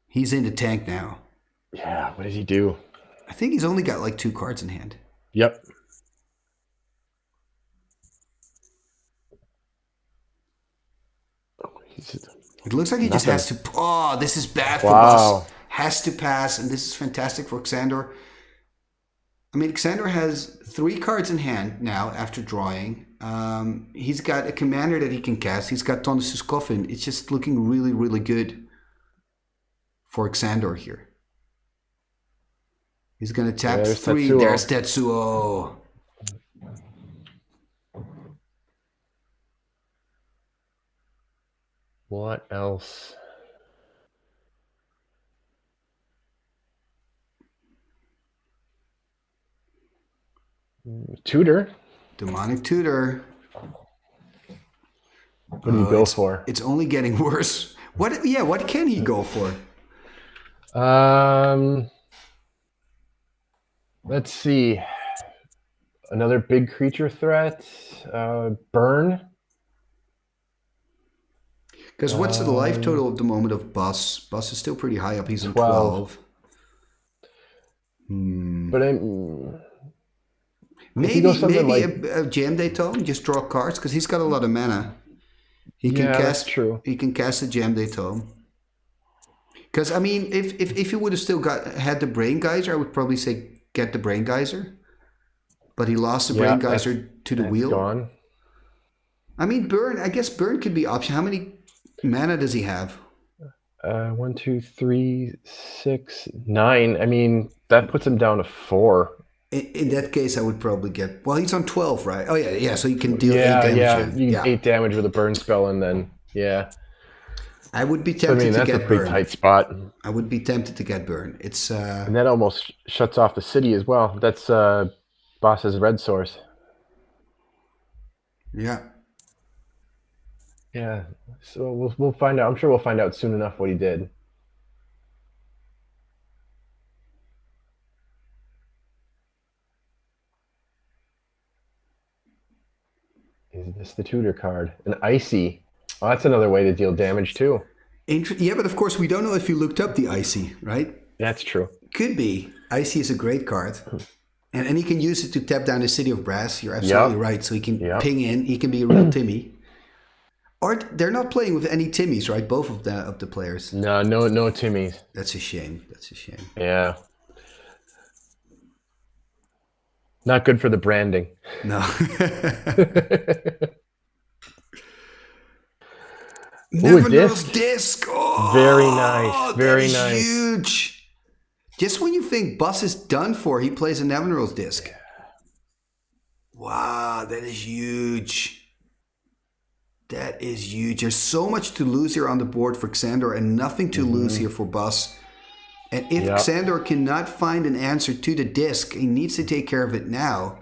He's in the tank now. Yeah, what does he do? I think he's only got like 2 cards in hand. Yep. It looks like he just has to... Oh, this is bad for Bas. has to pass, and this is fantastic for Xander. I mean, Xander has 3 cards in hand now after drawing. He's got a commander that he can cast. He's got Tonus' Coffin. It's just looking really, really good for Xander here. He's going to tap There's 3. Tetsuo. There's Tetsuo. What else? Tutor. Demonic Tutor. What do you go for? It's only getting worse. What can he go for? Let's see. Another big creature threat. Burn. Because what's the life total at the moment of Bus? Bus is still pretty high up. He's in 12. 12. But maybe a Jam Day Tome, just draw cards, because he's got a lot of mana. He can cast. That's true. He can cast a Jam Day Tome. Because I mean, if he would have still had the Brain Geyser, I would probably say get the Brain Geyser. But he lost the Brain Geyser to the wheel. Gone. I mean, Burn. I guess Burn could be option. How many mana does he have? 1, 2, 3, 6, 9. I mean, that puts him down to 4. In that case, I would probably get. Well, he's on 12, right? Oh yeah. So you can deal 8 damage. You 8 damage with a burn spell, and then I would be tempted to get Burn. That's a pretty tight spot. I would be tempted to get Burn. It's and that almost shuts off the city as well. That's Boss's red source. Yeah. Yeah. So we'll find out. I'm sure we'll find out soon enough what he did. Is this the tutor card? An Icy. Oh, that's another way to deal damage too. Yeah, but of course we don't know if you looked up the Icy, right? That's true. Could be. Icy is a great card. And he can use it to tap down the City of Brass. You're absolutely right. So he can ping in. He can be a real Timmy. Or they're not playing with any Timmys, right? Both of the players. No Timmys. That's a shame. Yeah. Not good for the branding. No. Nevinyrral's Disc. Oh, very nice. Very nice. Huge. Just when you think Bus is done for, he plays a Nevinyrral's Disc. Wow, that is huge. That is huge. There's so much to lose here on the board for Xander and nothing to lose here for Bus. And if Xander cannot find an answer to the disc, he needs to take care of it now.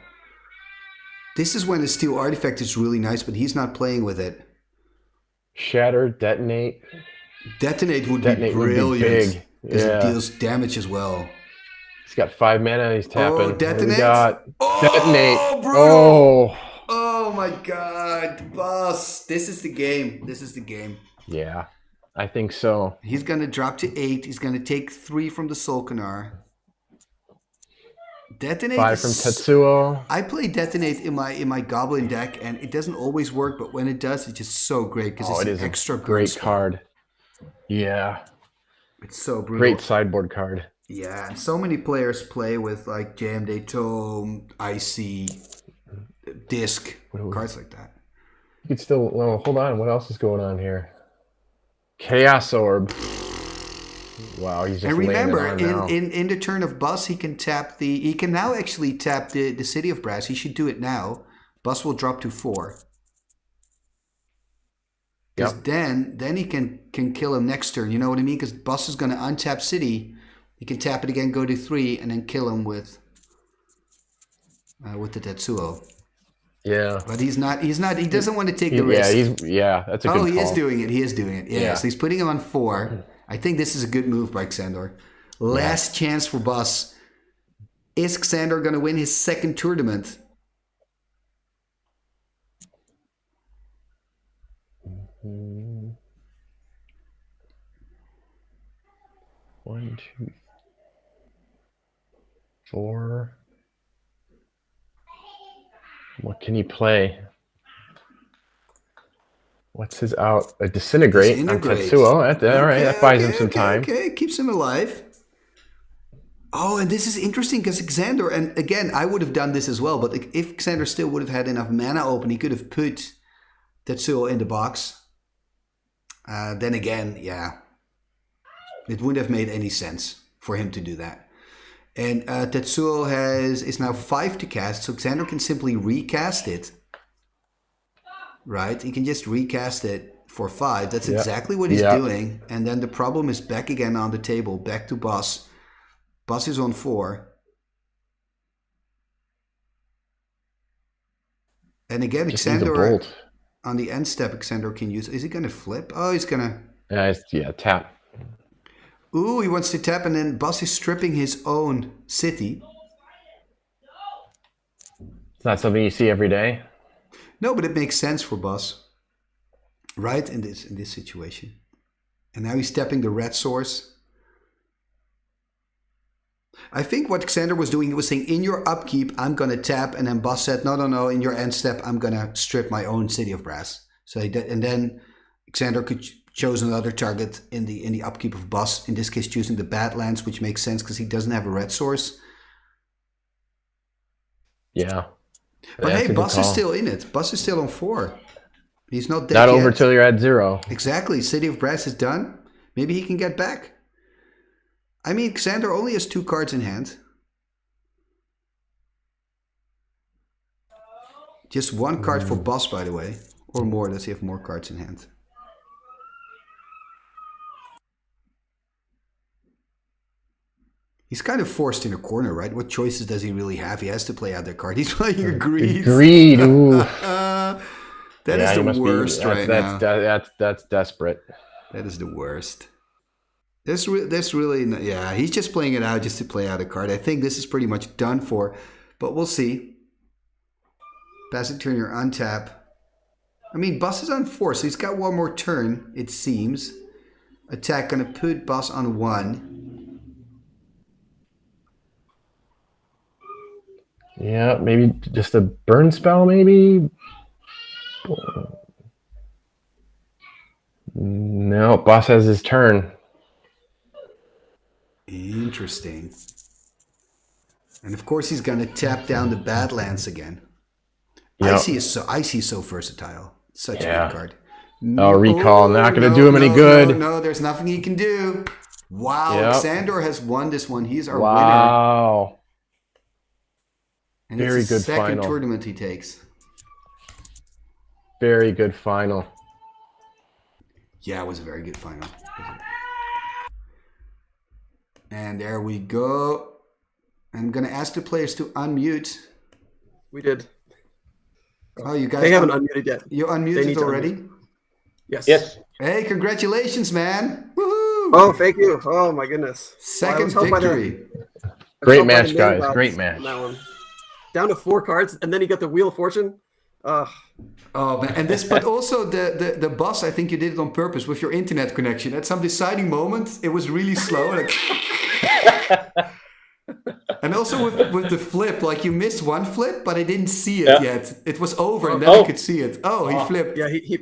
This is when the Steel Artifact is really nice, but he's not playing with it. Shatter, detonate. Detonate would be brilliant. Would be big. Because it deals damage as well. He's got 5 mana and he's tapping. Oh, detonate. Detonate. Brutal. Oh my god. Boss. This is the game. Yeah. I think so. He's going to drop to 8. He's going to take 3 from the Solkanar. Detonate 5 from Tetsuo. I play Detonate in my Goblin deck, and it doesn't always work, but when it does, it's just so great because it's an extra great card. Yeah. It's so brutal. Great sideboard card. Yeah, and so many players play with like Jam Day Tome, Icy, Disc, cards like that. You could still, well, hold on. What else is going on here? Chaos Orb. Wow, he's just and remember, laying it on in the turn of Bus, he can now actually tap the City of Brass. He should do it now. Bus will drop to 4. Because then he can kill him next turn. You know what I mean? Because Bus is going to untap City. He can tap it again, go to 3, and then kill him with the Tetsuo. Yeah. But he's not. He doesn't want to take the risk. That's a good call. He is doing it. Yeah. So he's putting him on 4. I think this is a good move by Xander. Last chance for Bus. Is Xander going to win his second tournament? Mm-hmm. 1, 2, 4. What can he play? What's his out? A disintegrate on Tetsuo. All right, that buys him some time. Okay, keeps him alive. Oh, and this is interesting because Xander, and again, I would have done this as well, but if Xander still would have had enough mana open, he could have put Tetsuo in the box. Then again, yeah, it wouldn't have made any sense for him to do that. And Tetsuo is now 5 to cast, so Xander can simply recast it. Right? He can just recast it for 5. That's exactly what he's doing. And then the problem is back again on the table, back to Bas. Bas is on 4. And again, just Xander, on the end step, Xander can use... Is he going to flip? Oh, he's going to... Yeah, tap. Ooh, he wants to tap, and then Bas is stripping his own city. It's not something you see every day. No, but it makes sense for Bas, right? In this situation. And now he's tapping the red source. I think what Xander was doing, he was saying, in your upkeep, I'm going to tap. And then Bas said, no, in your end step, I'm going to strip my own City of Brass. So and then Xander could choose another target in the upkeep of Bas. In this case, choosing the Badlands, which makes sense because he doesn't have a red source. Yeah. But hey, Bas is still in it. Bas is still on 4. He's not dead yet. Not over till you're at 0. Exactly. City of Brass is done. Maybe he can get back. I mean, Xander only has 2 cards in hand. Just 1 card for Bas, by the way. Or more. Does he have more cards in hand? He's kind of forced in a corner, right? What choices does he really have? He has to play out that card. He's playing a Greed. Greed, ooh. That is the worst now. That's desperate. That is the worst. This really, yeah, he's just playing it out just to play out a card. I think this is pretty much done for, but we'll see. Passing turn, you're untap. I mean, Bas is on 4, so he's got 1 more turn, it seems. Attack, gonna put Bas on 1. Yeah, maybe just a burn spell, maybe? No, Bas has his turn. Interesting. And of course he's gonna tap down the Badlands again. Yep. Icy is so versatile. Such a good card. Recall, not gonna do him any good. No, there's nothing he can do. Wow, yep. Xander has won this one. He's our winner. Wow. And very it's the good second final. Tournament he takes. Very good final. Yeah, it was a very good final. And there we go. I'm going to ask the players to unmute. We did. Oh, you guys... They haven't unmuted yet. You unmuted already? Yes. Yes. Hey, congratulations, man. Woohoo! Oh, thank you. Oh, my goodness. Second victory. Great match, guys. Great match. Down to 4 cards, and then you got the Wheel of Fortune. Oh man, and this, but also the Bas, I think you did it on purpose with your internet connection. At some deciding moment, it was really slow. Like... and also with the flip, like you missed 1 flip, but I didn't see it yet. It was over, and then I could see it. Oh, he flipped. Yeah, he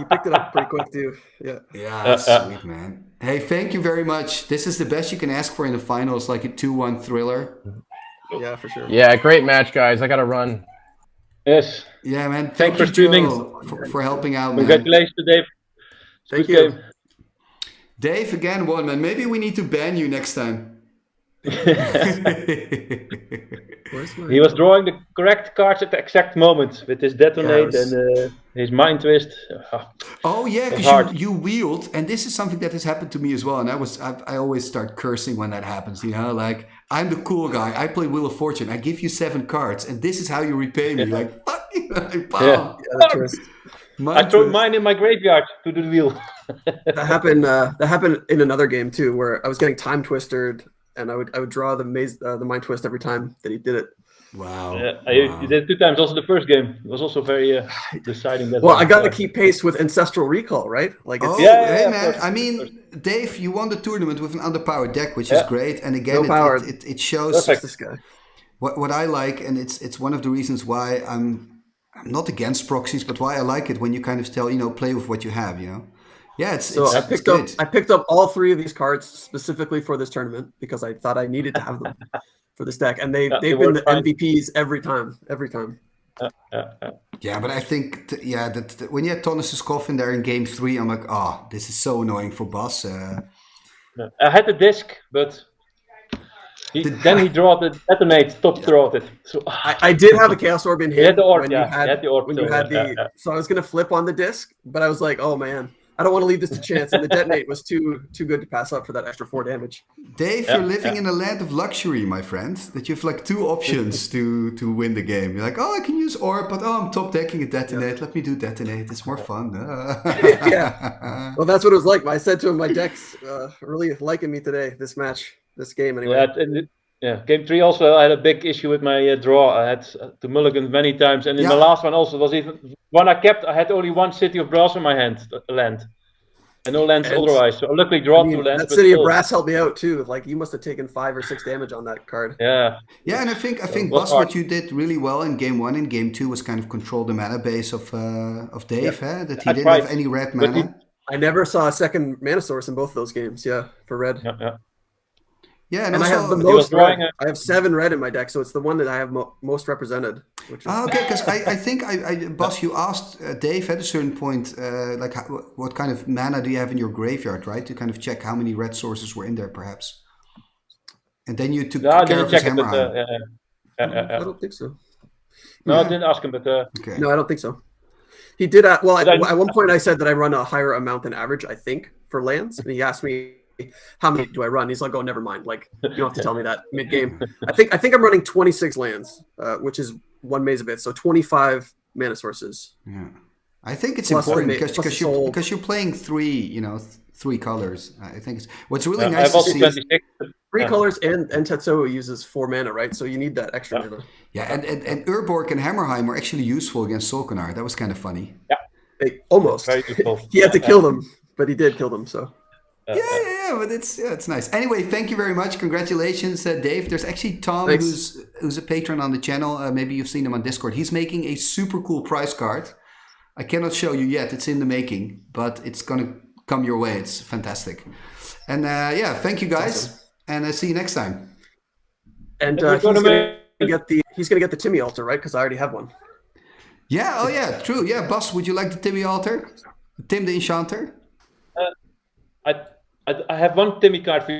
picked it up pretty quick too. Yeah. Yeah, sweet man. Hey, thank you very much. This is the best you can ask for in the finals, like a 2-1 thriller. Yeah, for sure. Yeah, great match, guys. I gotta run. Yes. Yeah, man. Thanks for streaming. For helping out, man. Congratulations to Dave. Thank you. Game. Dave again won, man. Maybe we need to ban you next time. He was drawing the correct cards at the exact moment with his detonate and his mind twist. Oh yeah, because you wheeled, and this is something that has happened to me as well. And I always start cursing when that happens. You know, like I'm the cool guy. I play Wheel of Fortune. I give you 7 cards, and this is how you repay me. Like fuck you, I threw mine in my graveyard to do the wheel. That happened in another game too, where I was getting time twisted. And I would draw the mind twist every time that he did it. Wow. You did it 2 times. Also the first game it was also very deciding. That well, I got to keep pace with Ancestral Recall, right? Like, it's, hey man. I mean, Dave, you won the tournament with an underpowered deck, which is great. And again, it shows this guy. What I like, and it's one of the reasons why I'm I'm not against proxies, but why I like it when you kind of tell, play with what you have, Yeah, I picked up all 3 of these cards specifically for this tournament because I thought I needed to have them for this deck, and they've been the MVPs every time. Yeah, but I think that when you had Tonus' Coffin there in game 3, I'm like, this is so annoying for Bas. I had the disc, but then he drawed the detonate, drawed it. So I did have a Chaos Orb in hand. You had the orb, when yeah. you had the orb. So I was gonna flip on the disc, but I was like, oh man, I don't want to leave this to chance. And the detonate was too good to pass up for that extra 4 damage. Dave, you're living in a land of luxury, my friend. That you have like 2 options to win the game. You're like, I can use orb, but I'm top decking a detonate. Let me do detonate. It's more fun. Yeah. Well, that's what it was like. I said to him, my deck's really liking me today. This game anyway. Yeah, game 3 also I had a big issue with my draw. I had to mulligan many times, and in the last one also was even one I kept. I had only 1 City of Brass in my hand, land, and no lands otherwise. So I luckily draw 2 lands. That City of Brass helped me out too. Like you must have taken 5 or 6 damage on that card. Yeah. Yeah, and I think Bas, what you did really well in game 1 and game 2 was kind of control the mana base of Dave. That he didn't have any red mana. I never saw a second mana source in both of those games. Yeah, for red. Yeah, and I have the most red. I have 7 red in my deck, so it's the one that I have most represented. Which is okay, because I think, Bas, you asked Dave at a certain point, what kind of mana do you have in your graveyard, right? To kind of check how many red sources were in there, perhaps. And then you took care of his hammer. I don't think so. No, I didn't ask him, but... Okay. No, I don't think so. He did... at one point I said that I run a higher amount than average, I think, for lands. And he asked me, how many do I run? He's like, oh, never mind. Like, you don't have to tell me that mid-game. I think I'm running 26 lands, which is 1 Maze of it. So 25 mana sources. Yeah. I think it's important because you're playing 3 colors. I think it's what's really nice to see. 3 colors and Tetsuo uses 4 mana, right? So you need that extra mana. Yeah, and Urborg and Hammerheim are actually useful against Solkanar. That was kind of funny. Yeah. Almost. He had to kill them, but he did kill them, so. Yeah, but it's nice. Anyway, thank you very much. Congratulations, Dave. There's actually Tom, who's a patron on the channel. Maybe you've seen him on Discord. He's making a super cool prize card. I cannot show you yet. It's in the making, but it's gonna come your way. It's fantastic. And thank you guys, awesome. And see you next time. And he's gonna get the Timmy altar, right? Because I already have one. Yeah. Oh yeah. True. Yeah. Bas, would you like the Timmy altar? Tim the Enchanter. I have 1 Timmy card for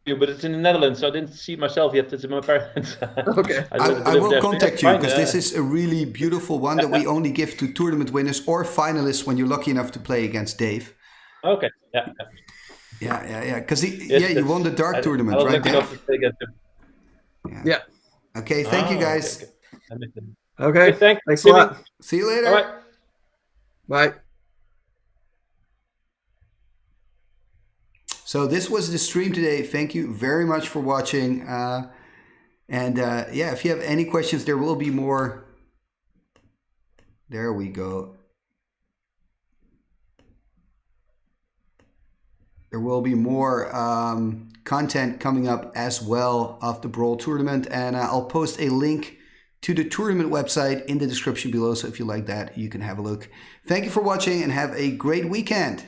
you, but it's in the Netherlands, so I didn't see it myself yet. It's in my parents. Okay. I will contact you because this is a really beautiful one that we only give to tournament winners or finalists when you're lucky enough to play against Dave. Okay. Yeah. Because you won the Dark tournament, right, Dave? Yeah. Okay. Thank you, guys. Okay. Thanks a lot. See you later. All right. Bye. So this was the stream today. Thank you very much for watching. If you have any questions, there will be more. There we go. There will be more content coming up as well of the Brawl tournament. And I'll post a link to the tournament website in the description below. So if you like that, you can have a look. Thank you for watching and have a great weekend.